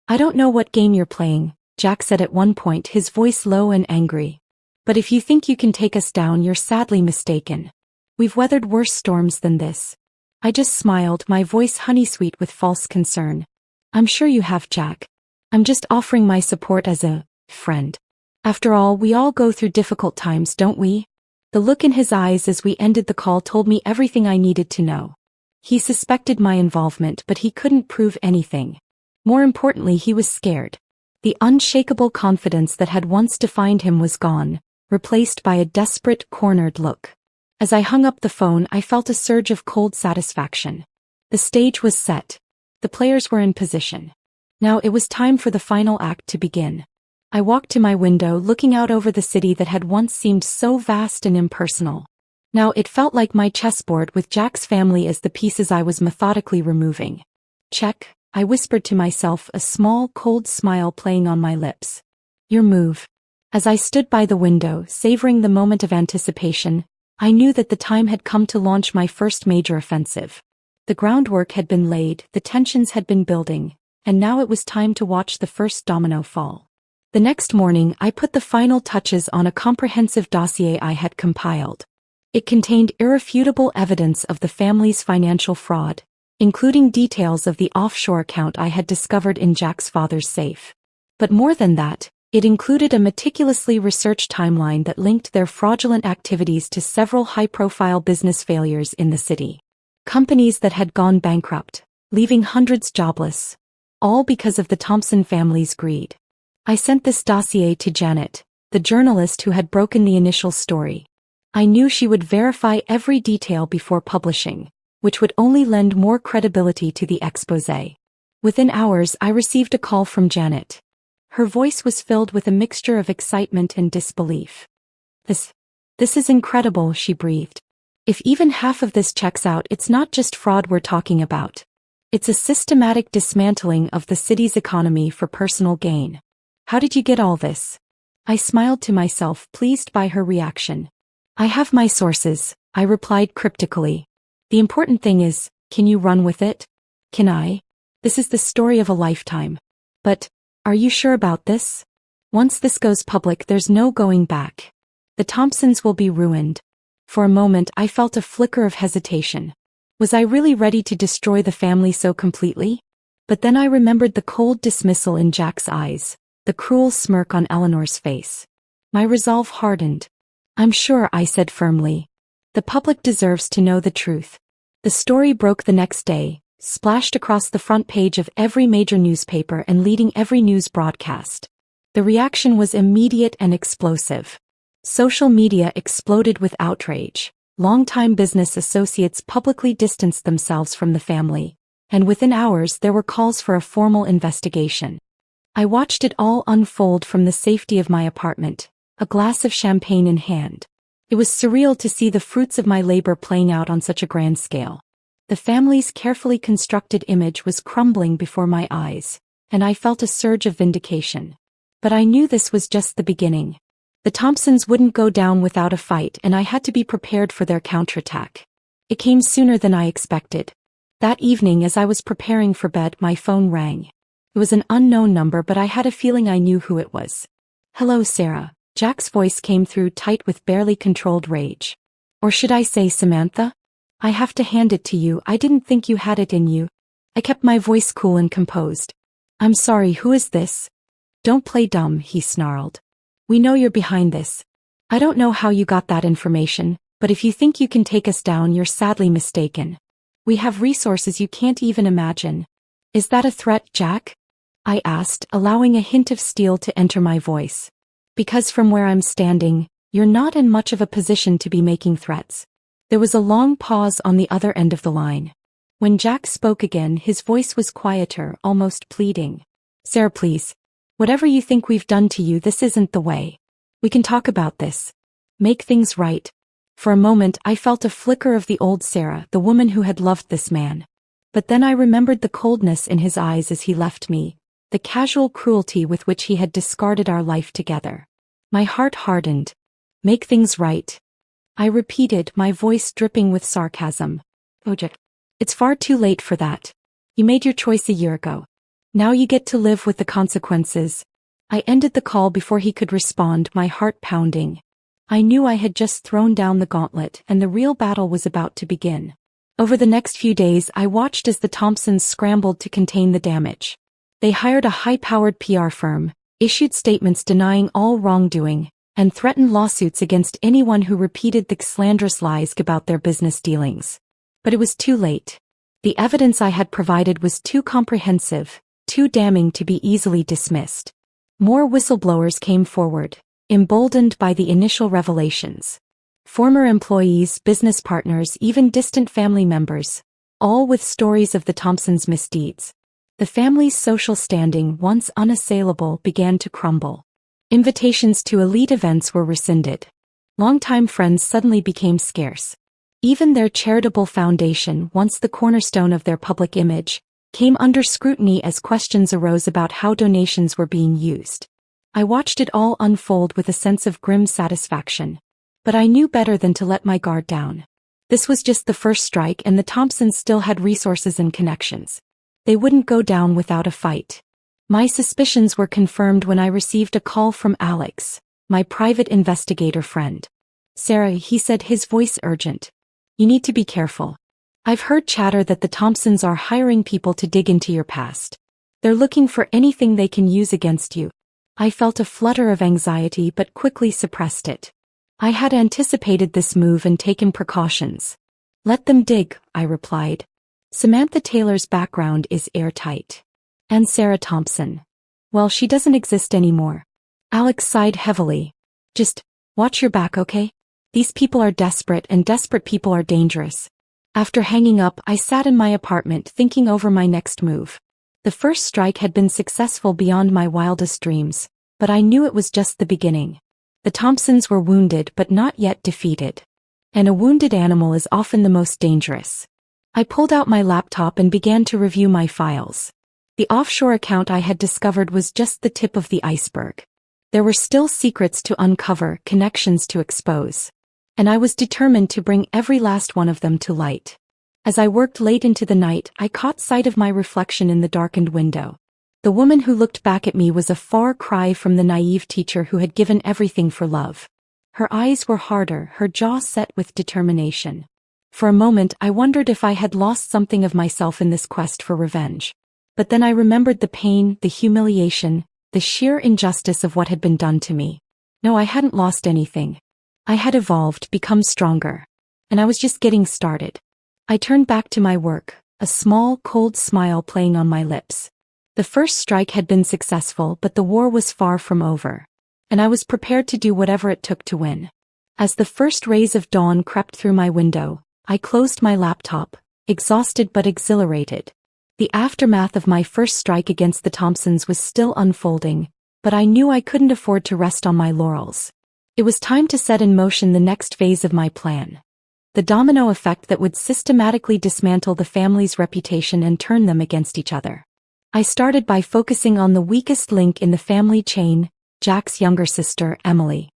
"I don't know what game you're playing," Jack said at one point, his voice low and angry. "But if you think you can take us down, you're sadly mistaken. We've weathered worse storms than this." I just smiled, my voice honey-sweet with false concern. "I'm sure you have, Jack. I'm just offering my support as a friend. After all, we all go through difficult times, don't we?" The look in his eyes as we ended the call told me everything I needed to know. He suspected my involvement, but he couldn't prove anything. More importantly, he was scared. The unshakable confidence that had once defined him was gone, replaced by a desperate, cornered look. As I hung up the phone, I felt a surge of cold satisfaction. The stage was set. The players were in position. Now it was time for the final act to begin. I walked to my window, looking out over the city that had once seemed so vast and impersonal. Now it felt like my chessboard with Jack's family as the pieces I was methodically removing. "Check," I whispered to myself, a small, cold smile playing on my lips. "Your move." As I stood by the window, savoring the moment of anticipation, I knew that the time had come to launch my first major offensive. The groundwork had been laid, the tensions had been building, and now it was time to watch the first domino fall. The next morning, I put the final touches on a comprehensive dossier I had compiled. It contained irrefutable evidence of the family's financial fraud, including details of the offshore account I had discovered in Jack's father's safe. But more than that, it included a meticulously researched timeline that linked their fraudulent activities to several high-profile business failures in the city. Companies that had gone bankrupt, leaving hundreds jobless, all because of the Thompson family's greed. I sent this dossier to Janet, the journalist who had broken the initial story. I knew she would verify every detail before publishing, which would only lend more credibility to the exposé. Within hours, I received a call from Janet. Her voice was filled with a mixture of excitement and disbelief. This is incredible," she breathed. "If even half of this checks out, it's not just fraud we're talking about. It's a systematic dismantling of the city's economy for personal gain. How did you get all this?" I smiled to myself, pleased by her reaction. "I have my sources," I replied cryptically. "The important thing is, can you run with it?" "Can I? This is the story of a lifetime. But, are you sure about this? Once this goes public, there's no going back. The Thompsons will be ruined." For a moment, I felt a flicker of hesitation. Was I really ready to destroy the family so completely? But then I remembered the cold dismissal in Jack's eyes, the cruel smirk on Eleanor's face. My resolve hardened. "I'm sure," I said firmly. "The public deserves to know the truth." The story broke the next day, splashed across the front page of every major newspaper and leading every news broadcast. The reaction was immediate and explosive. Social media exploded with outrage. Longtime business associates publicly distanced themselves from the family, and within hours there were calls for a formal investigation. I watched it all unfold from the safety of my apartment, a glass of champagne in hand. It was surreal to see the fruits of my labor playing out on such a grand scale. The family's carefully constructed image was crumbling before my eyes, and I felt a surge of vindication. But I knew this was just the beginning. The Thompsons wouldn't go down without a fight, and I had to be prepared for their counterattack. It came sooner than I expected. That evening, as I was preparing for bed, my phone rang. It was an unknown number, but I had a feeling I knew who it was. "Hello, Sarah." Jack's voice came through tight with barely controlled rage. "Or should I say Samantha? I have to hand it to you, I didn't think you had it in you." I kept my voice cool and composed. "I'm sorry, who is this?" "Don't play dumb," he snarled. "We know you're behind this. I don't know how you got that information, but if you think you can take us down, you're sadly mistaken. We have resources you can't even imagine." "Is that a threat, Jack?" I asked, allowing a hint of steel to enter my voice. "Because from where I'm standing, You're not in much of a position to be making threats. There was a long pause on the other end of the line. When Jack spoke again, his voice was quieter, almost pleading. Sarah, please. Whatever you think we've done to you, this isn't the way. We can talk about this. Make things right. For a moment, I felt a flicker of the old Sarah, the woman who had loved this man. But then I remembered the coldness in his eyes as he left me, the casual cruelty with which he had discarded our life together. My heart hardened. Make things right. I repeated, my voice dripping with sarcasm. Oh, Jack. It's far too late for that. You made your choice a year ago. Now you get to live with the consequences. I ended the call before he could respond, my heart pounding. I knew I had just thrown down the gauntlet and the real battle was about to begin. Over the next few days, I watched as the Thompsons scrambled to contain the damage. They hired a high-powered PR firm, issued statements denying all wrongdoing, and threatened lawsuits against anyone who repeated the slanderous lies about their business dealings. But it was too late. The evidence I had provided was too comprehensive, too damning to be easily dismissed. More whistleblowers came forward, emboldened by the initial revelations. Former employees, business partners, even distant family members, all with stories of the Thompsons' misdeeds. The family's social standing, once unassailable, began to crumble. Invitations to elite events were rescinded. Longtime friends suddenly became scarce. Even their charitable foundation, once the cornerstone of their public image, came under scrutiny as questions arose about how donations were being used. I watched it all unfold with a sense of grim satisfaction. But I knew better than to let my guard down. This was just the first strike, and the Thompsons still had resources and connections. They wouldn't go down without a fight. My suspicions were confirmed when I received a call from Alex, my private investigator friend. Sarah, he said, his voice urgent. You need to be careful. I've heard chatter that the Thompsons are hiring people to dig into your past. They're looking for anything they can use against you. I felt a flutter of anxiety but quickly suppressed it. I had anticipated this move and taken precautions. Let them dig, I replied. Samantha Taylor's background is airtight. And Sarah Thompson. Well, she doesn't exist anymore. Alex sighed heavily. Just watch your back, okay? These people are desperate, and desperate people are dangerous. After hanging up, I sat in my apartment thinking over my next move. The first strike had been successful beyond my wildest dreams, but I knew it was just the beginning. The Thompsons were wounded but not yet defeated. And a wounded animal is often the most dangerous. I pulled out my laptop and began to review my files. The offshore account I had discovered was just the tip of the iceberg. There were still secrets to uncover, connections to expose. And I was determined to bring every last one of them to light. As I worked late into the night, I caught sight of my reflection in the darkened window. The woman who looked back at me was a far cry from the naive teacher who had given everything for love. Her eyes were harder, her jaw set with determination. For a moment I wondered if I had lost something of myself in this quest for revenge. But then I remembered the pain, the humiliation, the sheer injustice of what had been done to me. No, I hadn't lost anything. I had evolved, become stronger. And I was just getting started. I turned back to my work, a small, cold smile playing on my lips. The first strike had been successful, but the war was far from over. And I was prepared to do whatever it took to win. As the first rays of dawn crept through my window, I closed my laptop, exhausted but exhilarated. The aftermath of my first strike against the Thompsons was still unfolding, but I knew I couldn't afford to rest on my laurels. It was time to set in motion the next phase of my plan. The domino effect that would systematically dismantle the family's reputation and turn them against each other. I started by focusing on the weakest link in the family chain, Jack's younger sister, Emily.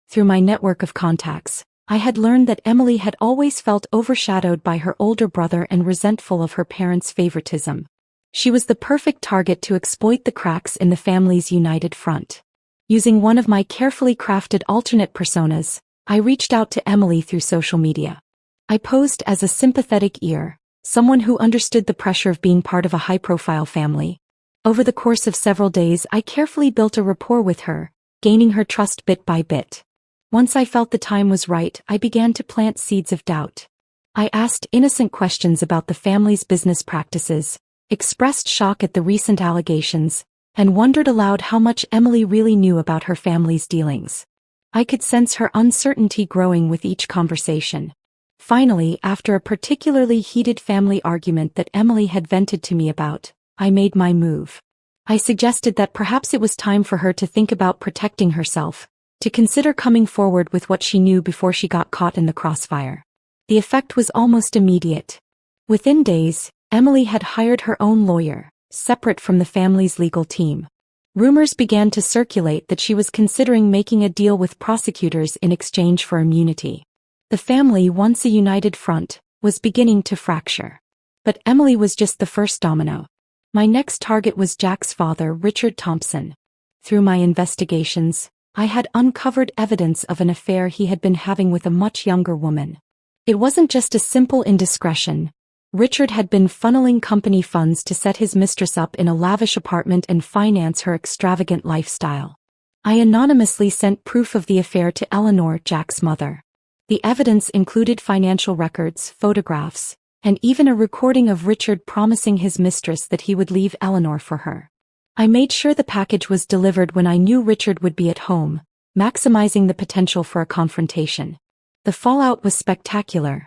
Through my network of contacts, I had learned that Emily had always felt overshadowed by her older brother and resentful of her parents' favoritism. She was the perfect target to exploit the cracks in the family's united front. Using one of my carefully crafted alternate personas, I reached out to Emily through social media. I posed as a sympathetic ear, someone who understood the pressure of being part of a high-profile family. Over the course of several days, I carefully built a rapport with her, gaining her trust bit by bit. Once I felt the time was right, I began to plant seeds of doubt. I asked innocent questions about the family's business practices, expressed shock at the recent allegations, and wondered aloud how much Emily really knew about her family's dealings. I could sense her uncertainty growing with each conversation. Finally, after a particularly heated family argument that Emily had vented to me about, I made my move. I suggested that perhaps it was time for her to think about protecting herself, to consider coming forward with what she knew before she got caught in the crossfire. The effect was almost immediate. Within days, Emily had hired her own lawyer, separate from the family's legal team. Rumors began to circulate that she was considering making a deal with prosecutors in exchange for immunity. The family, once a united front, was beginning to fracture. But Emily was just the first domino. My next target was Jack's father, Richard Thompson. Through my investigations, I had uncovered evidence of an affair he had been having with a much younger woman. It wasn't just a simple indiscretion. Richard had been funneling company funds to set his mistress up in a lavish apartment and finance her extravagant lifestyle. I anonymously sent proof of the affair to Eleanor, Jack's mother. The evidence included financial records, photographs, and even a recording of Richard promising his mistress that he would leave Eleanor for her. I made sure the package was delivered when I knew Richard would be at home, maximizing the potential for a confrontation. The fallout was spectacular.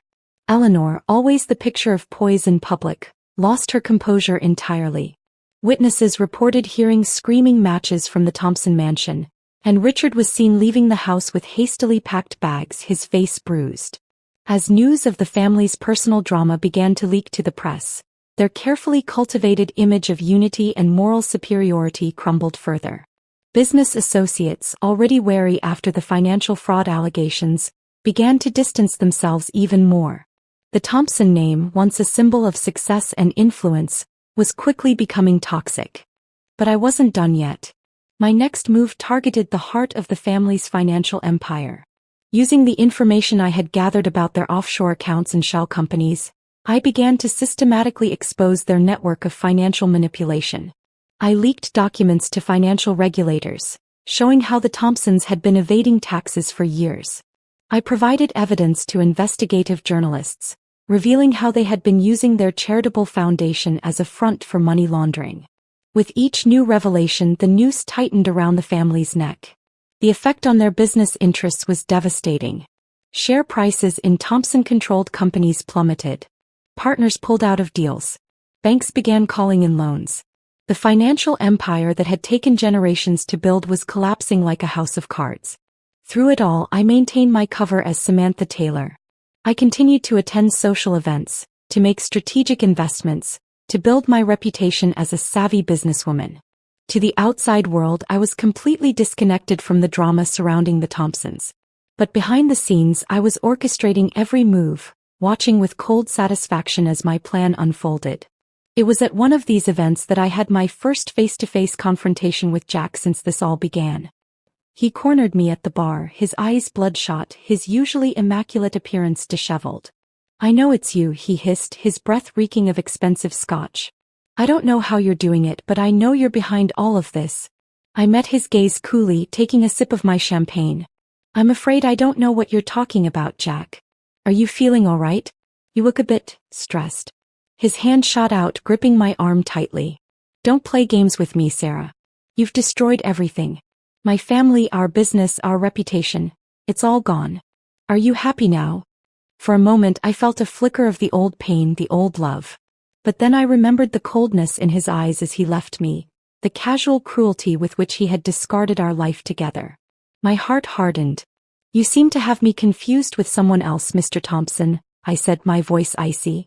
Eleanor, always the picture of poise in public, lost her composure entirely. Witnesses reported hearing screaming matches from the Thompson mansion, and Richard was seen leaving the house with hastily packed bags, his face bruised. As news of the family's personal drama began to leak to the press, their carefully cultivated image of unity and moral superiority crumbled further. Business associates, already wary after the financial fraud allegations, began to distance themselves even more. The Thompson name, once a symbol of success and influence, was quickly becoming toxic. But I wasn't done yet. My next move targeted the heart of the family's financial empire. Using the information I had gathered about their offshore accounts and shell companies, I began to systematically expose their network of financial manipulation. I leaked documents to financial regulators, showing how the Thompsons had been evading taxes for years. I provided evidence to investigative journalists, revealing how they had been using their charitable foundation as a front for money laundering. With each new revelation, the noose tightened around the family's neck. The effect on their business interests was devastating. Share prices in Thompson-controlled companies plummeted. Partners pulled out of deals. Banks began calling in loans. The financial empire that had taken generations to build was collapsing like a house of cards. Through it all, I maintained my cover as Samantha Taylor. I continued to attend social events, to make strategic investments, to build my reputation as a savvy businesswoman. To the outside world, I was completely disconnected from the drama surrounding the Thompsons. But behind the scenes, I was orchestrating every move, watching with cold satisfaction as my plan unfolded. It was at one of these events that I had my first face-to-face confrontation with Jack since this all began. He cornered me at the bar, his eyes bloodshot, his usually immaculate appearance disheveled. "I know it's you," he hissed, his breath reeking of expensive scotch. "I don't know how you're doing it, but I know you're behind all of this." I met his gaze coolly, taking a sip of my champagne. "I'm afraid I don't know what you're talking about, Jack. Are you feeling all right? You look a bit stressed." His hand shot out, gripping my arm tightly. "Don't play games with me, Sarah. You've destroyed everything. My family, our business, our reputation. It's all gone. Are you happy now?" For a moment I felt a flicker of the old pain, the old love. But then I remembered the coldness in his eyes as he left me, the casual cruelty with which he had discarded our life together. My heart hardened. "You seem to have me confused with someone else, Mr. Thompson," I said, my voice icy.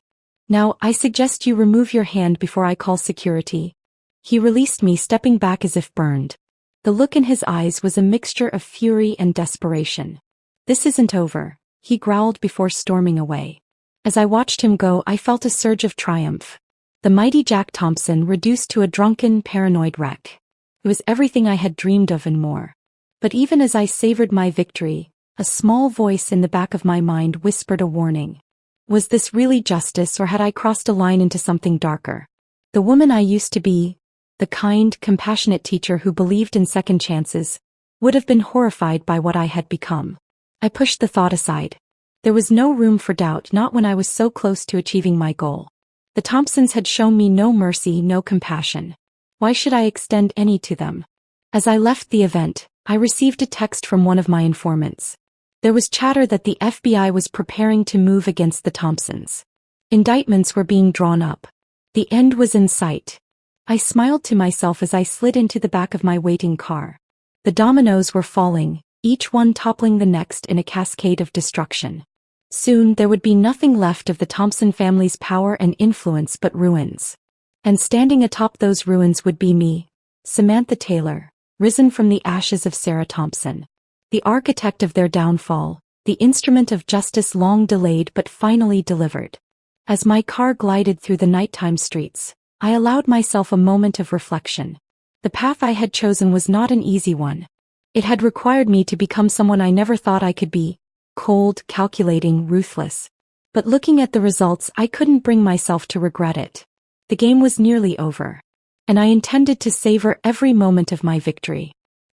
"Now, I suggest you remove your hand before I call security." He released me, stepping back as if burned. The look in his eyes was a mixture of fury and desperation. "This isn't over," he growled before storming away. As I watched him go, I felt a surge of triumph. The mighty Jack Thompson reduced to a drunken, paranoid wreck. It was everything I had dreamed of and more. But even as I savored my victory, a small voice in the back of my mind whispered a warning. Was this really justice, or had I crossed a line into something darker? The woman I used to be, the kind, compassionate teacher who believed in second chances, would have been horrified by what I had become. I pushed the thought aside. There was no room for doubt, not when I was so close to achieving my goal. The Thompsons had shown me no mercy, no compassion. Why should I extend any to them? As I left the event, I received a text from one of my informants. There was chatter that the FBI was preparing to move against the Thompsons. Indictments were being drawn up. The end was in sight. I smiled to myself as I slid into the back of my waiting car. The dominoes were falling, each one toppling the next in a cascade of destruction. Soon there would be nothing left of the Thompson family's power and influence but ruins. And standing atop those ruins would be me, Samantha Taylor, risen from the ashes of Sarah Thompson. The architect of their downfall, the instrument of justice long delayed but finally delivered. As my car glided through the nighttime streets, I allowed myself a moment of reflection. The path I had chosen was not an easy one. It had required me to become someone I never thought I could be, cold, calculating, ruthless. But looking at the results, I couldn't bring myself to regret it. The game was nearly over, and I intended to savor every moment of my victory.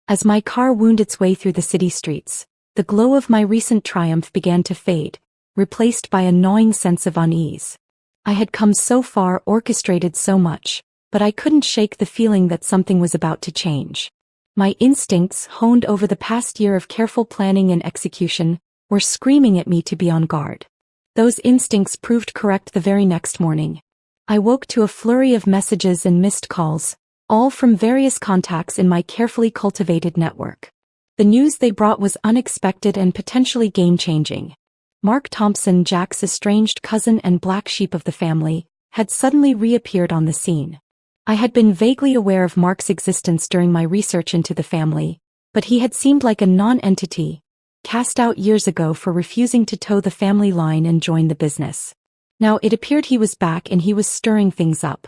As my car wound its way through the city streets, the glow of my recent triumph began to fade, replaced by a gnawing sense of unease. I had come so far, orchestrated so much, but I couldn't shake the feeling that something was about to change. My instincts, honed over the past year of careful planning and execution, were screaming at me to be on guard. Those instincts proved correct the very next morning. I woke to a flurry of messages and missed calls, all from various contacts in my carefully cultivated network. The news they brought was unexpected and potentially game-changing. Mark Thompson, Jack's estranged cousin and black sheep of the family, had suddenly reappeared on the scene. I had been vaguely aware of Mark's existence during my research into the family, but he had seemed like a non-entity, cast out years ago for refusing to toe the family line and join the business. Now it appeared he was back and he was stirring things up.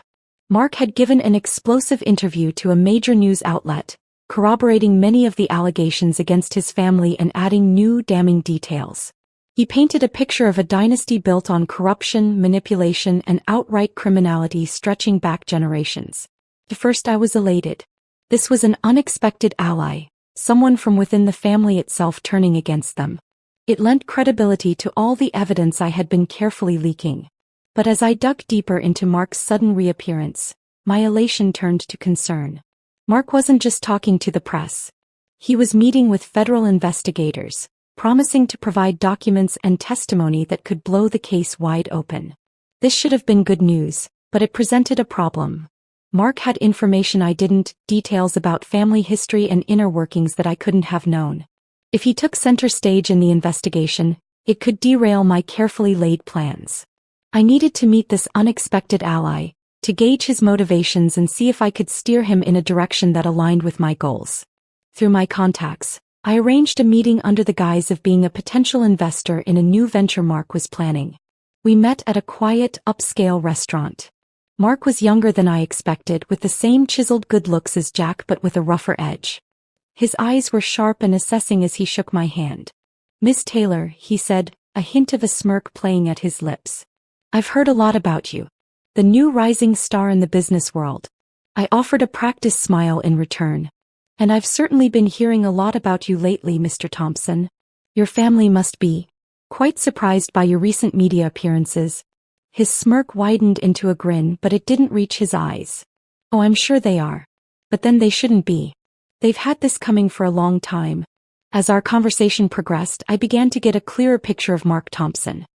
Mark had given an explosive interview to a major news outlet, corroborating many of the allegations against his family and adding new damning details. He painted a picture of a dynasty built on corruption, manipulation, and outright criminality stretching back generations. At first I was elated. This was an unexpected ally, someone from within the family itself turning against them. It lent credibility to all the evidence I had been carefully leaking. But as I dug deeper into Mark's sudden reappearance, my elation turned to concern. Mark wasn't just talking to the press. He was meeting with federal investigators, promising to provide documents and testimony that could blow the case wide open. This should have been good news, but it presented a problem. Mark had information I didn't, details about family history and inner workings that I couldn't have known. If he took center stage in the investigation, it could derail my carefully laid plans. I needed to meet this unexpected ally, to gauge his motivations and see if I could steer him in a direction that aligned with my goals. Through my contacts, I arranged a meeting under the guise of being a potential investor in a new venture Mark was planning. We met at a quiet, upscale restaurant. Mark was younger than I expected, with the same chiseled good looks as Jack but with a rougher edge. His eyes were sharp and assessing as he shook my hand. "Miss Taylor," he said, a hint of a smirk playing at his lips. "I've heard a lot about you. The new rising star in the business world." I offered a practiced smile in return. "And I've certainly been hearing a lot about you lately, Mr. Thompson. Your family must be quite surprised by your recent media appearances." His smirk widened into a grin, but it didn't reach his eyes. "Oh, I'm sure they are. But then they shouldn't be. They've had this coming for a long time." As our conversation progressed, I began to get a clearer picture of Mark Thompson.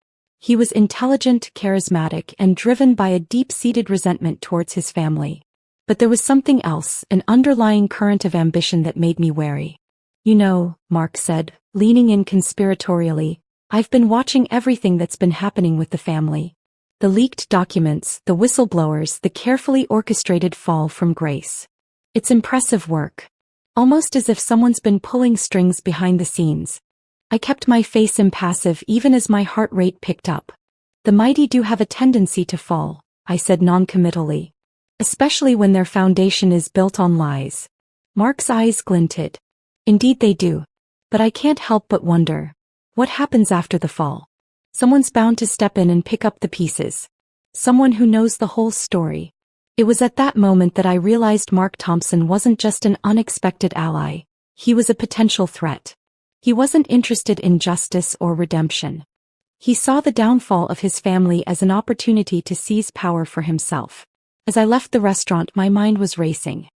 He was intelligent, charismatic, and driven by a deep-seated resentment towards his family. But there was something else, an underlying current of ambition that made me wary. "You know," Mark said, leaning in conspiratorially, "I've been watching everything that's been happening with the family. The leaked documents, the whistleblowers, the carefully orchestrated fall from grace. It's impressive work. Almost as if someone's been pulling strings behind the scenes." I kept my face impassive even as my heart rate picked up. "The mighty do have a tendency to fall," I said noncommittally. "Especially when their foundation is built on lies." Mark's eyes glinted. "Indeed they do. But I can't help but wonder, what happens after the fall? Someone's bound to step in and pick up the pieces. Someone who knows the whole story." It was at that moment that I realized Mark Thompson wasn't just an unexpected ally. He was a potential threat. He wasn't interested in justice or redemption. He saw the downfall of his family as an opportunity to seize power for himself. As I left the restaurant, my mind was racing.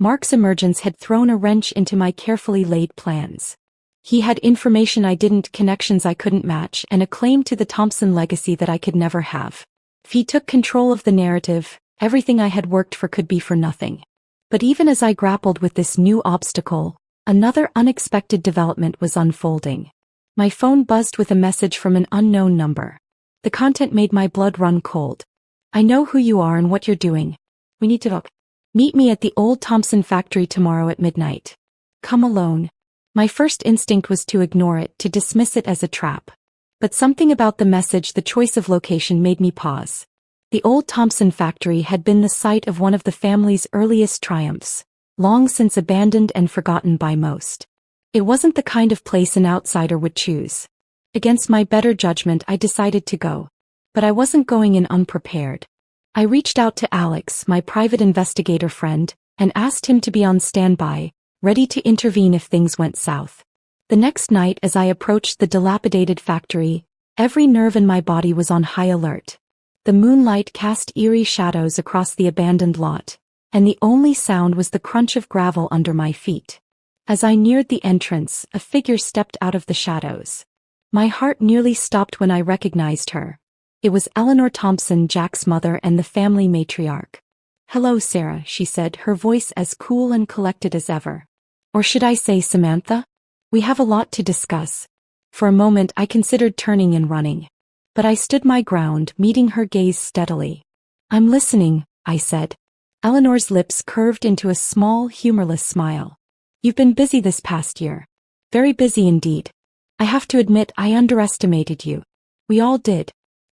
Mark's emergence had thrown a wrench into my carefully laid plans. He had information I didn't, connections I couldn't match, and a claim to the Thompson legacy that I could never have. If he took control of the narrative, everything I had worked for could be for nothing. But even as I grappled with this new obstacle, another unexpected development was unfolding. My phone buzzed with a message from an unknown number. The content made my blood run cold. "I know who you are and what you're doing. We need to talk. Meet me at the old Thompson factory tomorrow at midnight. Come alone." My first instinct was to ignore it, to dismiss it as a trap. But something about the message, the choice of location, made me pause. The old Thompson factory had been the site of one of the family's earliest triumphs, long since abandoned and forgotten by most. It wasn't the kind of place an outsider would choose. Against my better judgment, I decided to go. But I wasn't going in unprepared. I reached out to Alex, my private investigator friend, and asked him to be on standby, ready to intervene if things went south. The next night, as I approached the dilapidated factory, every nerve in my body was on high alert. The moonlight cast eerie shadows across the abandoned lot, and the only sound was the crunch of gravel under my feet. As I neared the entrance, a figure stepped out of the shadows. My heart nearly stopped when I recognized her. It was Eleanor Thompson, Jack's mother and the family matriarch. "Hello, Sarah," she said, her voice as cool and collected as ever. Or should I say Samantha? "We have a lot to discuss." For a moment I considered turning and running. But I stood my ground, meeting her gaze steadily. "I'm listening," I said. Eleanor's lips curved into a small, humorless smile. "You've been busy this past year. Very busy indeed. I have to admit I underestimated you. We all did."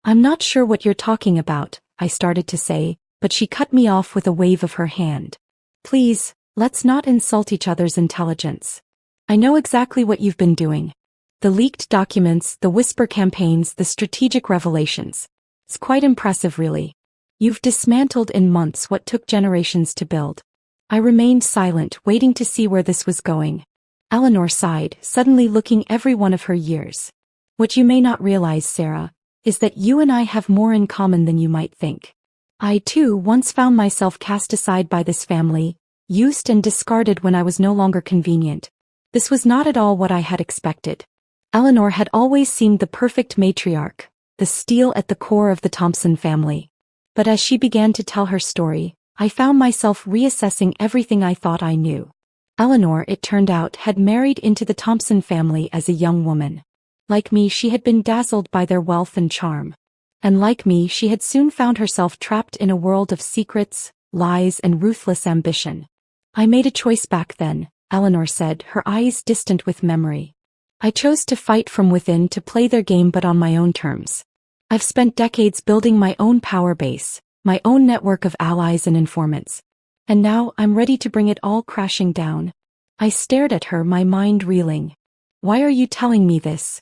"I'm not sure what you're talking about," I started to say, but she cut me off with a wave of her hand. "Please, let's not insult each other's intelligence. I know exactly what you've been doing. The leaked documents, the whisper campaigns, the strategic revelations. It's quite impressive, really. You've dismantled in months what took generations to build." I remained silent, waiting to see where this was going. Eleanor sighed, suddenly looking every one of her years. "What you may not realize, Sarah, is that you and I have more in common than you might think. I, too, once found myself cast aside by this family, used and discarded when I was no longer convenient. This was not at all what I had expected. Eleanor had always seemed the perfect matriarch, the steel at the core of the Thompson family. But as she began to tell her story, I found myself reassessing everything I thought I knew. Eleanor, it turned out, had married into the Thompson family as a young woman. Like me, she had been dazzled by their wealth and charm. And like me, she had soon found herself trapped in a world of secrets, lies, and ruthless ambition. "I made a choice back then," Eleanor said, her eyes distant with memory. "I chose to fight from within, to play their game but on my own terms. I've spent decades building my own power base, my own network of allies and informants. And now I'm ready to bring it all crashing down." I stared at her, my mind reeling. "Why are you telling me this?"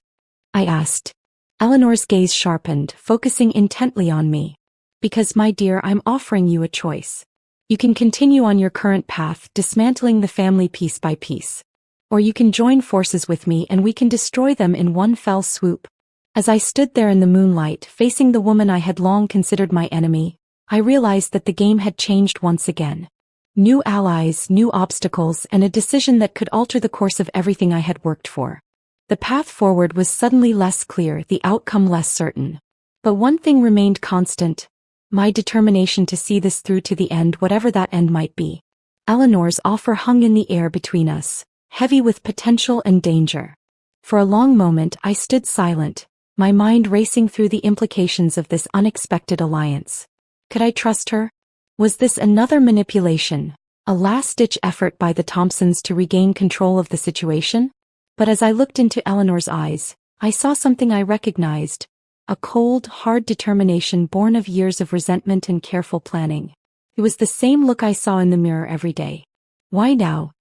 I asked. Eleanor's gaze sharpened, focusing intently on me. "Because, my dear, I'm offering you a choice. You can continue on your current path, dismantling the family piece by piece. Or you can join forces with me and we can destroy them in one fell swoop." As I stood there in the moonlight, facing the woman I had long considered my enemy, I realized that the game had changed once again. New allies, new obstacles, and a decision that could alter the course of everything I had worked for. The path forward was suddenly less clear, the outcome less certain. But one thing remained constant: my determination to see this through to the end, whatever that end might be. Eleanor's offer hung in the air between us, heavy with potential and danger. For a long moment I stood silent, my mind racing through the implications of this unexpected alliance. Could I trust her? Was this another manipulation, a last-ditch effort by the Thompsons to regain control of the situation? But as I looked into Eleanor's eyes, I saw something I recognized: a cold, hard determination born of years of resentment and careful planning. It was the same look I saw in the mirror every day. "Why now?"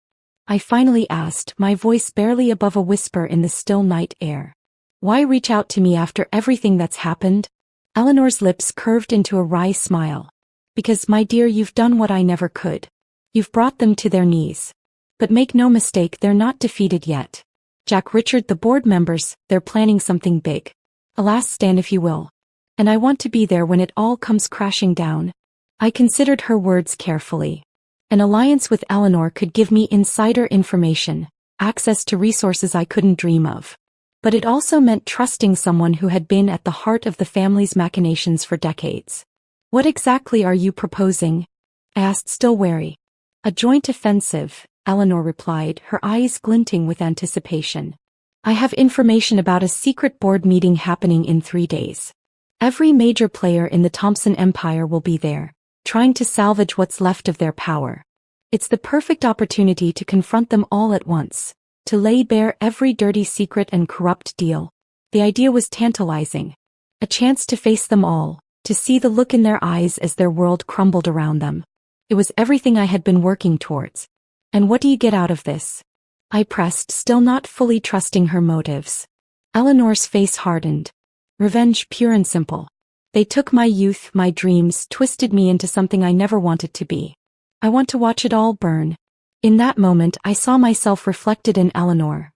I finally asked, my voice barely above a whisper in the still night air. "Why reach out to me after everything that's happened?" Eleanor's lips curved into a wry smile. "Because, my dear, you've done what I never could. You've brought them to their knees. But make no mistake, they're not defeated yet. Jack, Richard, the board members, they're planning something big. A last stand, if you will. And I want to be there when it all comes crashing down." I considered her words carefully. An alliance with Eleanor could give me insider information, access to resources I couldn't dream of. But it also meant trusting someone who had been at the heart of the family's machinations for decades. What exactly are you proposing? I asked, still wary. A joint offensive, Eleanor replied, her eyes glinting with anticipation. I have information about a secret board meeting happening in 3 days. Every major player in the Thompson Empire will be there, trying to salvage what's left of their power. It's the perfect opportunity to confront them all at once, to lay bare every dirty secret and corrupt deal. The idea was tantalizing. A chance to face them all, to see the look in their eyes as their world crumbled around them. It was everything I had been working towards. And what do you get out of this? I pressed, still not fully trusting her motives. Eleanor's face hardened. Revenge, pure and simple. They took my youth, my dreams, twisted me into something I never wanted to be. I want to watch it all burn. In that moment, I saw myself reflected in Eleanor.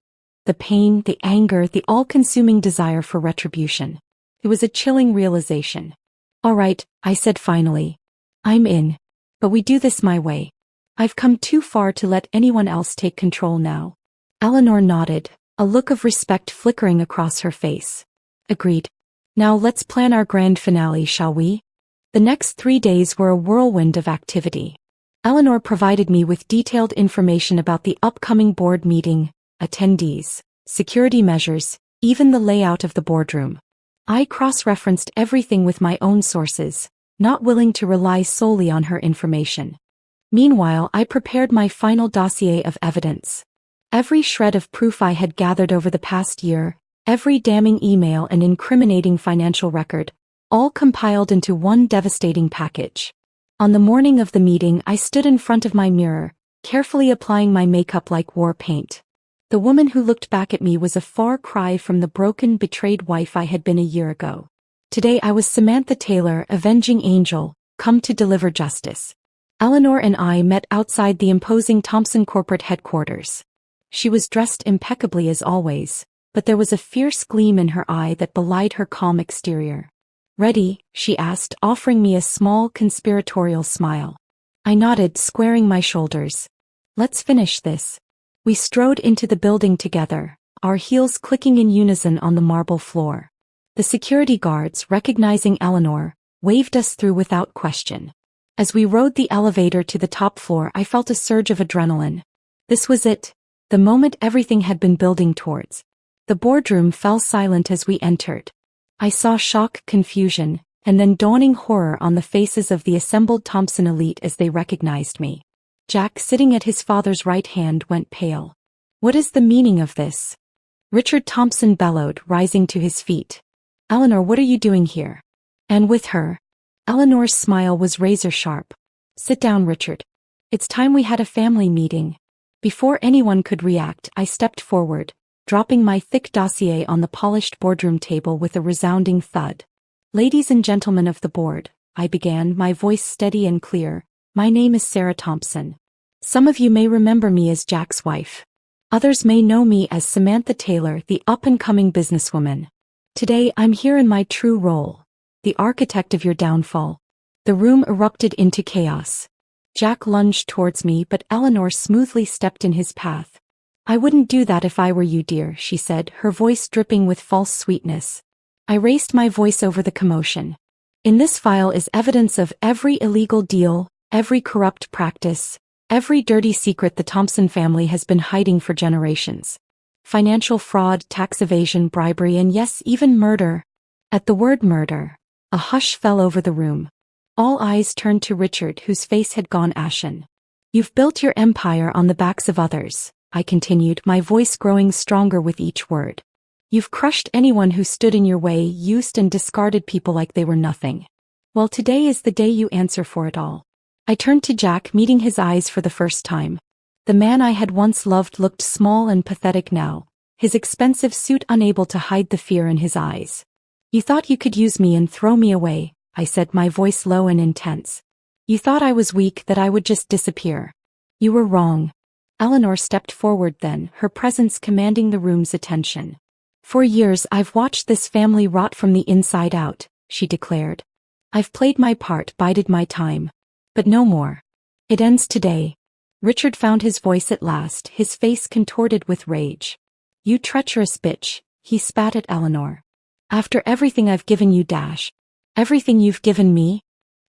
The pain, the anger, the all-consuming desire for retribution. It was a chilling realization. All right, I said finally. I'm in. But we do this my way. I've come too far to let anyone else take control now. Eleanor nodded, a look of respect flickering across her face. Agreed. Now let's plan our grand finale, shall we? The next 3 days were a whirlwind of activity. Eleanor provided me with detailed information about the upcoming board meeting, attendees, security measures, even the layout of the boardroom. I cross-referenced everything with my own sources, not willing to rely solely on her information. Meanwhile, I prepared my final dossier of evidence. Every shred of proof I had gathered over the past year, every damning email and incriminating financial record, all compiled into one devastating package. On the morning of the meeting, I stood in front of my mirror, carefully applying my makeup like war paint. The woman who looked back at me was a far cry from the broken, betrayed wife I had been a year ago. Today I was Samantha Taylor, avenging angel, come to deliver justice. Eleanor and I met outside the imposing Thompson corporate headquarters. She was dressed impeccably as always, but there was a fierce gleam in her eye that belied her calm exterior. Ready? She asked, offering me a small conspiratorial smile. I nodded, squaring my shoulders. Let's finish this. We strode into the building together, our heels clicking in unison on the marble floor. The security guards, recognizing Eleanor, waved us through without question. As we rode the elevator to the top floor, I felt a surge of adrenaline. This was it, the moment everything had been building towards. The boardroom fell silent as we entered. I saw shock, confusion, and then dawning horror on the faces of the assembled Thompson elite as they recognized me. Jack, sitting at his father's right hand, went pale. What is the meaning of this? Richard Thompson bellowed, rising to his feet. Eleanor, what are you doing here? And with her? Eleanor's smile was razor-sharp. Sit down, Richard. It's time we had a family meeting. Before anyone could react, I stepped forward, dropping my thick dossier on the polished boardroom table with a resounding thud. Ladies and gentlemen of the board, I began, my voice steady and clear. My name is Sarah Thompson. Some of you may remember me as Jack's wife. Others may know me as Samantha Taylor, the up-and-coming businesswoman. Today I'm here in my true role, the architect of your downfall. The room erupted into chaos. Jack lunged towards me, but Eleanor smoothly stepped in his path. I wouldn't do that if I were you, dear, she said, her voice dripping with false sweetness. I raised my voice over the commotion. In this file is evidence of every illegal deal, every corrupt practice, every dirty secret the Thompson family has been hiding for generations. Financial fraud, tax evasion, bribery, and yes, even murder. At the word murder, a hush fell over the room. All eyes turned to Richard, whose face had gone ashen. You've built your empire on the backs of others, I continued, my voice growing stronger with each word. You've crushed anyone who stood in your way, used and discarded people like they were nothing. Well, today is the day you answer for it all. I turned to Jack, meeting his eyes for the first time. The man I had once loved looked small and pathetic now, his expensive suit unable to hide the fear in his eyes. You thought you could use me and throw me away, I said, my voice low and intense. You thought I was weak, that I would just disappear. You were wrong. Eleanor stepped forward then, her presence commanding the room's attention. For years I've watched this family rot from the inside out, she declared. I've played my part, bided my time. But no more. It ends today. Richard found his voice at last, his face contorted with rage. You treacherous bitch, he spat at Eleanor. After everything I've given you, Dash. Everything you've given me?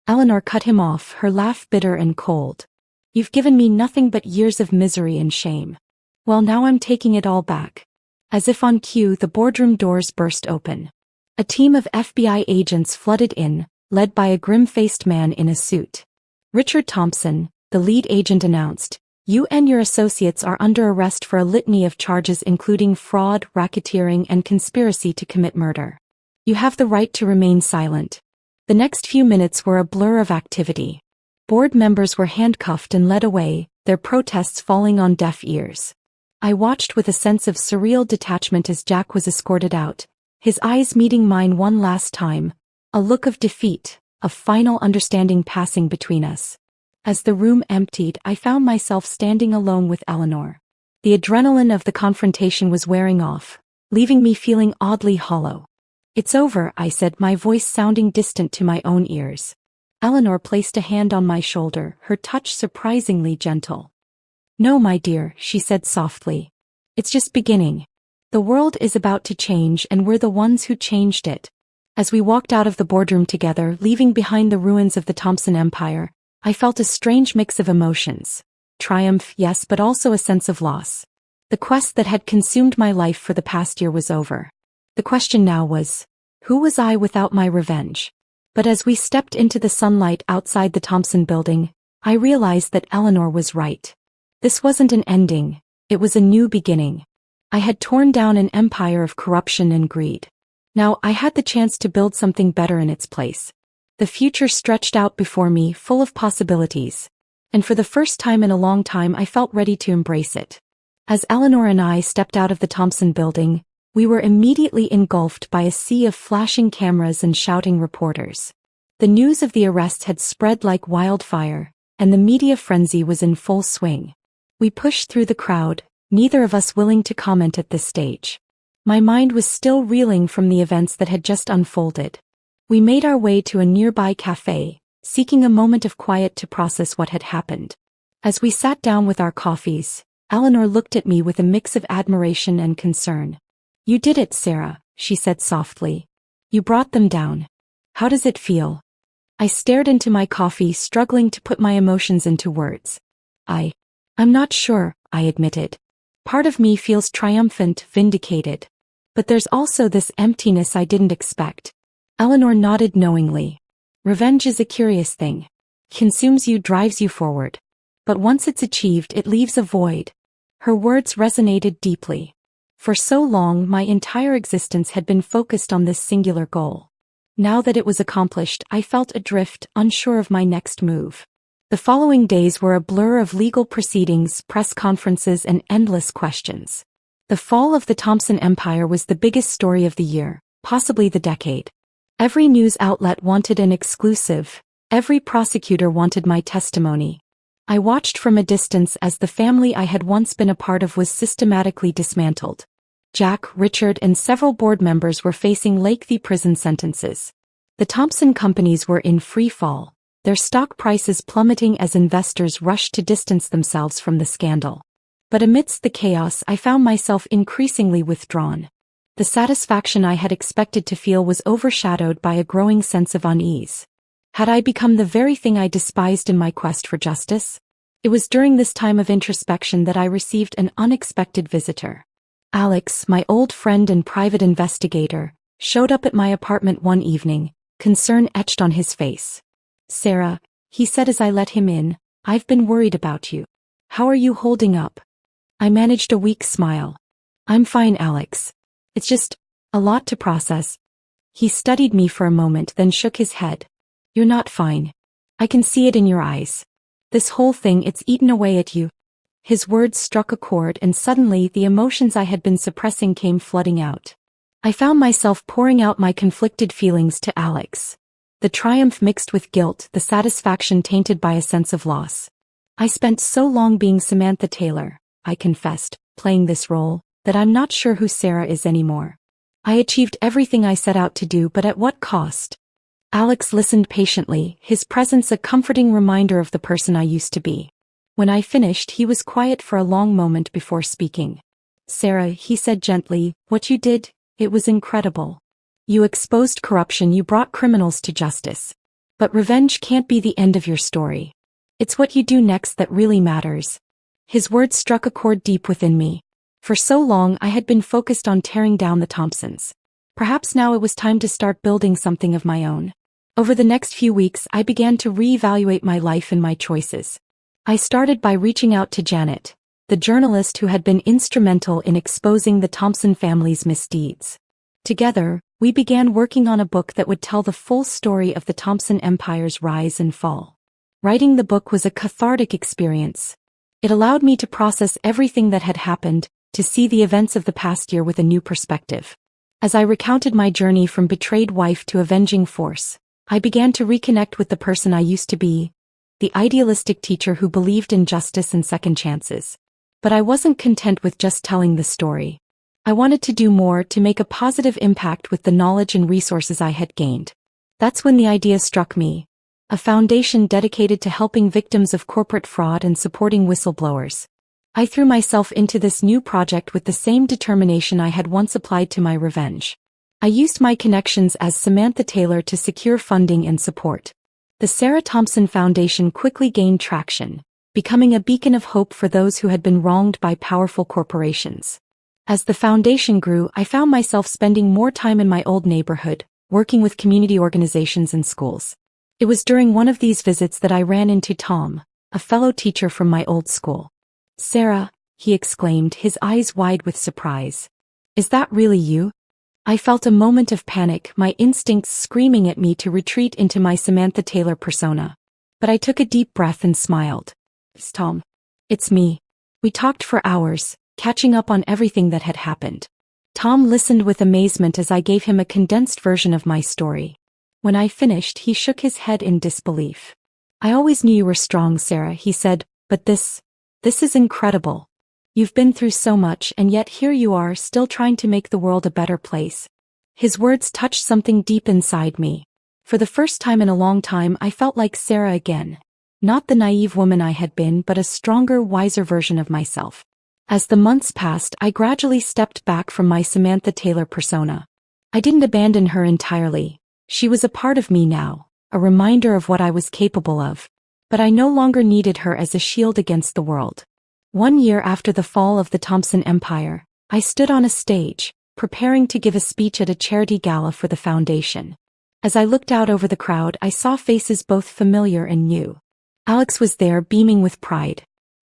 Eleanor cut him off, her laugh bitter and cold. You've given me nothing but years of misery and shame. Well, now I'm taking it all back. As if on cue, the boardroom doors burst open. A team of FBI agents flooded in, led by a grim-faced man in a suit. Richard Thompson, the lead agent, announced, "You and your associates are under arrest for a litany of charges including fraud, racketeering, and conspiracy to commit murder. You have the right to remain silent." The next few minutes were a blur of activity. Board members were handcuffed and led away, their protests falling on deaf ears. I watched with a sense of surreal detachment as Jack was escorted out, his eyes meeting mine one last time, a look of defeat, of final understanding passing between us. As the room emptied, I found myself standing alone with Eleanor. The adrenaline of the confrontation was wearing off, leaving me feeling oddly hollow. "It's over," I said, my voice sounding distant to my own ears. Eleanor placed a hand on my shoulder, her touch surprisingly gentle. "No, my dear," she said softly. "It's just beginning. The world is about to change and we're the ones who changed it." As we walked out of the boardroom together, leaving behind the ruins of the Thompson Empire, I felt a strange mix of emotions. Triumph, yes, but also a sense of loss. The quest that had consumed my life for the past year was over. The question now was, who was I without my revenge? But as we stepped into the sunlight outside the Thompson building, I realized that Eleanor was right. This wasn't an ending, it was a new beginning. I had torn down an empire of corruption and greed. Now I had the chance to build something better in its place. The future stretched out before me, full of possibilities. And for the first time in a long time I felt ready to embrace it. As Eleanor and I stepped out of the Thompson building, we were immediately engulfed by a sea of flashing cameras and shouting reporters. The news of the arrests had spread like wildfire, and the media frenzy was in full swing. We pushed through the crowd, neither of us willing to comment at this stage. My mind was still reeling from the events that had just unfolded. We made our way to a nearby cafe, seeking a moment of quiet to process what had happened. As we sat down with our coffees, Eleanor looked at me with a mix of admiration and concern. "You did it, Sarah," she said softly. "You brought them down. How does it feel?" I stared into my coffee, struggling to put my emotions into words. I'm not sure," I admitted. "Part of me feels triumphant, vindicated. But there's also this emptiness I didn't expect." Eleanor nodded knowingly. "Revenge is a curious thing. Consumes you, drives you forward. But once it's achieved, it leaves a void." Her words resonated deeply. For so long, my entire existence had been focused on this singular goal. Now that it was accomplished, I felt adrift, unsure of my next move. The following days were a blur of legal proceedings, press conferences, and endless questions. The fall of the Thompson Empire was the biggest story of the year, possibly the decade. Every news outlet wanted an exclusive. Every prosecutor wanted my testimony. I watched from a distance as the family I had once been a part of was systematically dismantled. Jack, Richard, and several board members were facing lengthy prison sentences. The Thompson companies were in free fall, their stock prices plummeting as investors rushed to distance themselves from the scandal. But amidst the chaos, I found myself increasingly withdrawn. The satisfaction I had expected to feel was overshadowed by a growing sense of unease. Had I become the very thing I despised in my quest for justice? It was during this time of introspection that I received an unexpected visitor. Alex, my old friend and private investigator, showed up at my apartment one evening, concern etched on his face. "Sarah," he said as I let him in, "I've been worried about you. How are you holding up?" I managed a weak smile. "I'm fine, Alex. It's just a lot to process." He studied me for a moment, then shook his head. "You're not fine. I can see it in your eyes. This whole thing, it's eaten away at you." His words struck a chord, and suddenly the emotions I had been suppressing came flooding out. I found myself pouring out my conflicted feelings to Alex. The triumph mixed with guilt, the satisfaction tainted by a sense of loss. "I spent so long being Samantha Taylor," I confessed, "playing this role, that I'm not sure who Sarah is anymore. I achieved everything I set out to do, but at what cost?" Alex listened patiently, his presence a comforting reminder of the person I used to be. When I finished, he was quiet for a long moment before speaking. Sarah, he said gently, what you did, it was incredible. You exposed corruption, you brought criminals to justice. But revenge can't be the end of your story. It's what you do next that really matters. His words struck a chord deep within me. For so long I had been focused on tearing down the Thompsons. Perhaps now it was time to start building something of my own. Over the next few weeks I began to reevaluate my life and my choices. I started by reaching out to Janet, the journalist who had been instrumental in exposing the Thompson family's misdeeds. Together, we began working on a book that would tell the full story of the Thompson Empire's rise and fall. Writing the book was a cathartic experience. It allowed me to process everything that had happened, to see the events of the past year with a new perspective. As I recounted my journey from betrayed wife to avenging force, I began to reconnect with the person I used to be, the idealistic teacher who believed in justice and second chances. But I wasn't content with just telling the story. I wanted to do more, to make a positive impact with the knowledge and resources I had gained. That's when the idea struck me. A foundation dedicated to helping victims of corporate fraud and supporting whistleblowers. I threw myself into this new project with the same determination I had once applied to my revenge. I used my connections as Samantha Taylor to secure funding and support. The Sarah Thompson Foundation quickly gained traction, becoming a beacon of hope for those who had been wronged by powerful corporations. As the foundation grew, I found myself spending more time in my old neighborhood, working with community organizations and schools. It was during one of these visits that I ran into Tom, a fellow teacher from my old school. Sarah, he exclaimed, his eyes wide with surprise. Is that really you? I felt a moment of panic, my instincts screaming at me to retreat into my Samantha Taylor persona. But I took a deep breath and smiled. It's Tom. It's me. We talked for hours, catching up on everything that had happened. Tom listened with amazement as I gave him a condensed version of my story. When I finished, he shook his head in disbelief. I always knew you were strong, Sarah, he said, but this is incredible. You've been through so much, and yet here you are, still trying to make the world a better place. His words touched something deep inside me. For the first time in a long time, I felt like Sarah again. Not the naive woman I had been, but a stronger, wiser version of myself. As the months passed, I gradually stepped back from my Samantha Taylor persona. I didn't abandon her entirely. She was a part of me now, a reminder of what I was capable of. But I no longer needed her as a shield against the world. 1 year after the fall of the Thompson Empire, I stood on a stage, preparing to give a speech at a charity gala for the foundation. As I looked out over the crowd, I saw faces both familiar and new. Alex was there, beaming with pride.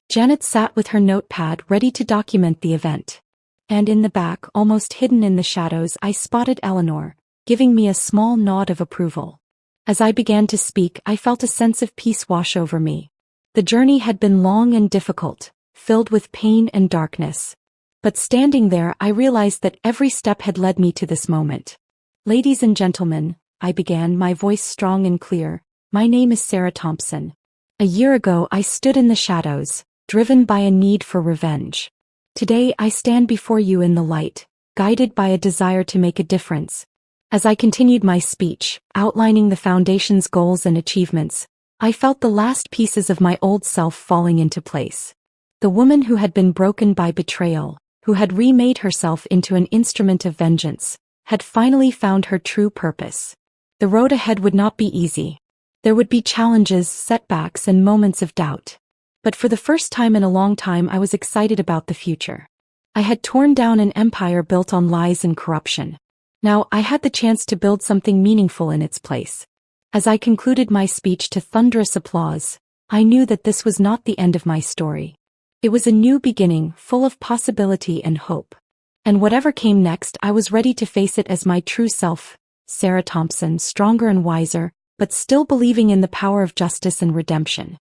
Janet sat with her notepad, ready to document the event. And in the back, almost hidden in the shadows, I spotted Eleanor, giving me a small nod of approval. As I began to speak, I felt a sense of peace wash over me. The journey had been long and difficult, filled with pain and darkness. But standing there, I realized that every step had led me to this moment. Ladies and gentlemen, I began, my voice strong and clear, my name is Sarah Thompson. A year ago I stood in the shadows, driven by a need for revenge. Today I stand before you in the light, guided by a desire to make a difference. As I continued my speech, outlining the foundation's goals and achievements, I felt the last pieces of my old self falling into place. The woman who had been broken by betrayal, who had remade herself into an instrument of vengeance, had finally found her true purpose. The road ahead would not be easy. There would be challenges, setbacks, and moments of doubt. But for the first time in a long time, I was excited about the future. I had torn down an empire built on lies and corruption. Now I had the chance to build something meaningful in its place. As I concluded my speech to thunderous applause, I knew that this was not the end of my story. It was a new beginning, full of possibility and hope. And whatever came next, I was ready to face it as my true self, Sarah Thompson, stronger and wiser, but still believing in the power of justice and redemption.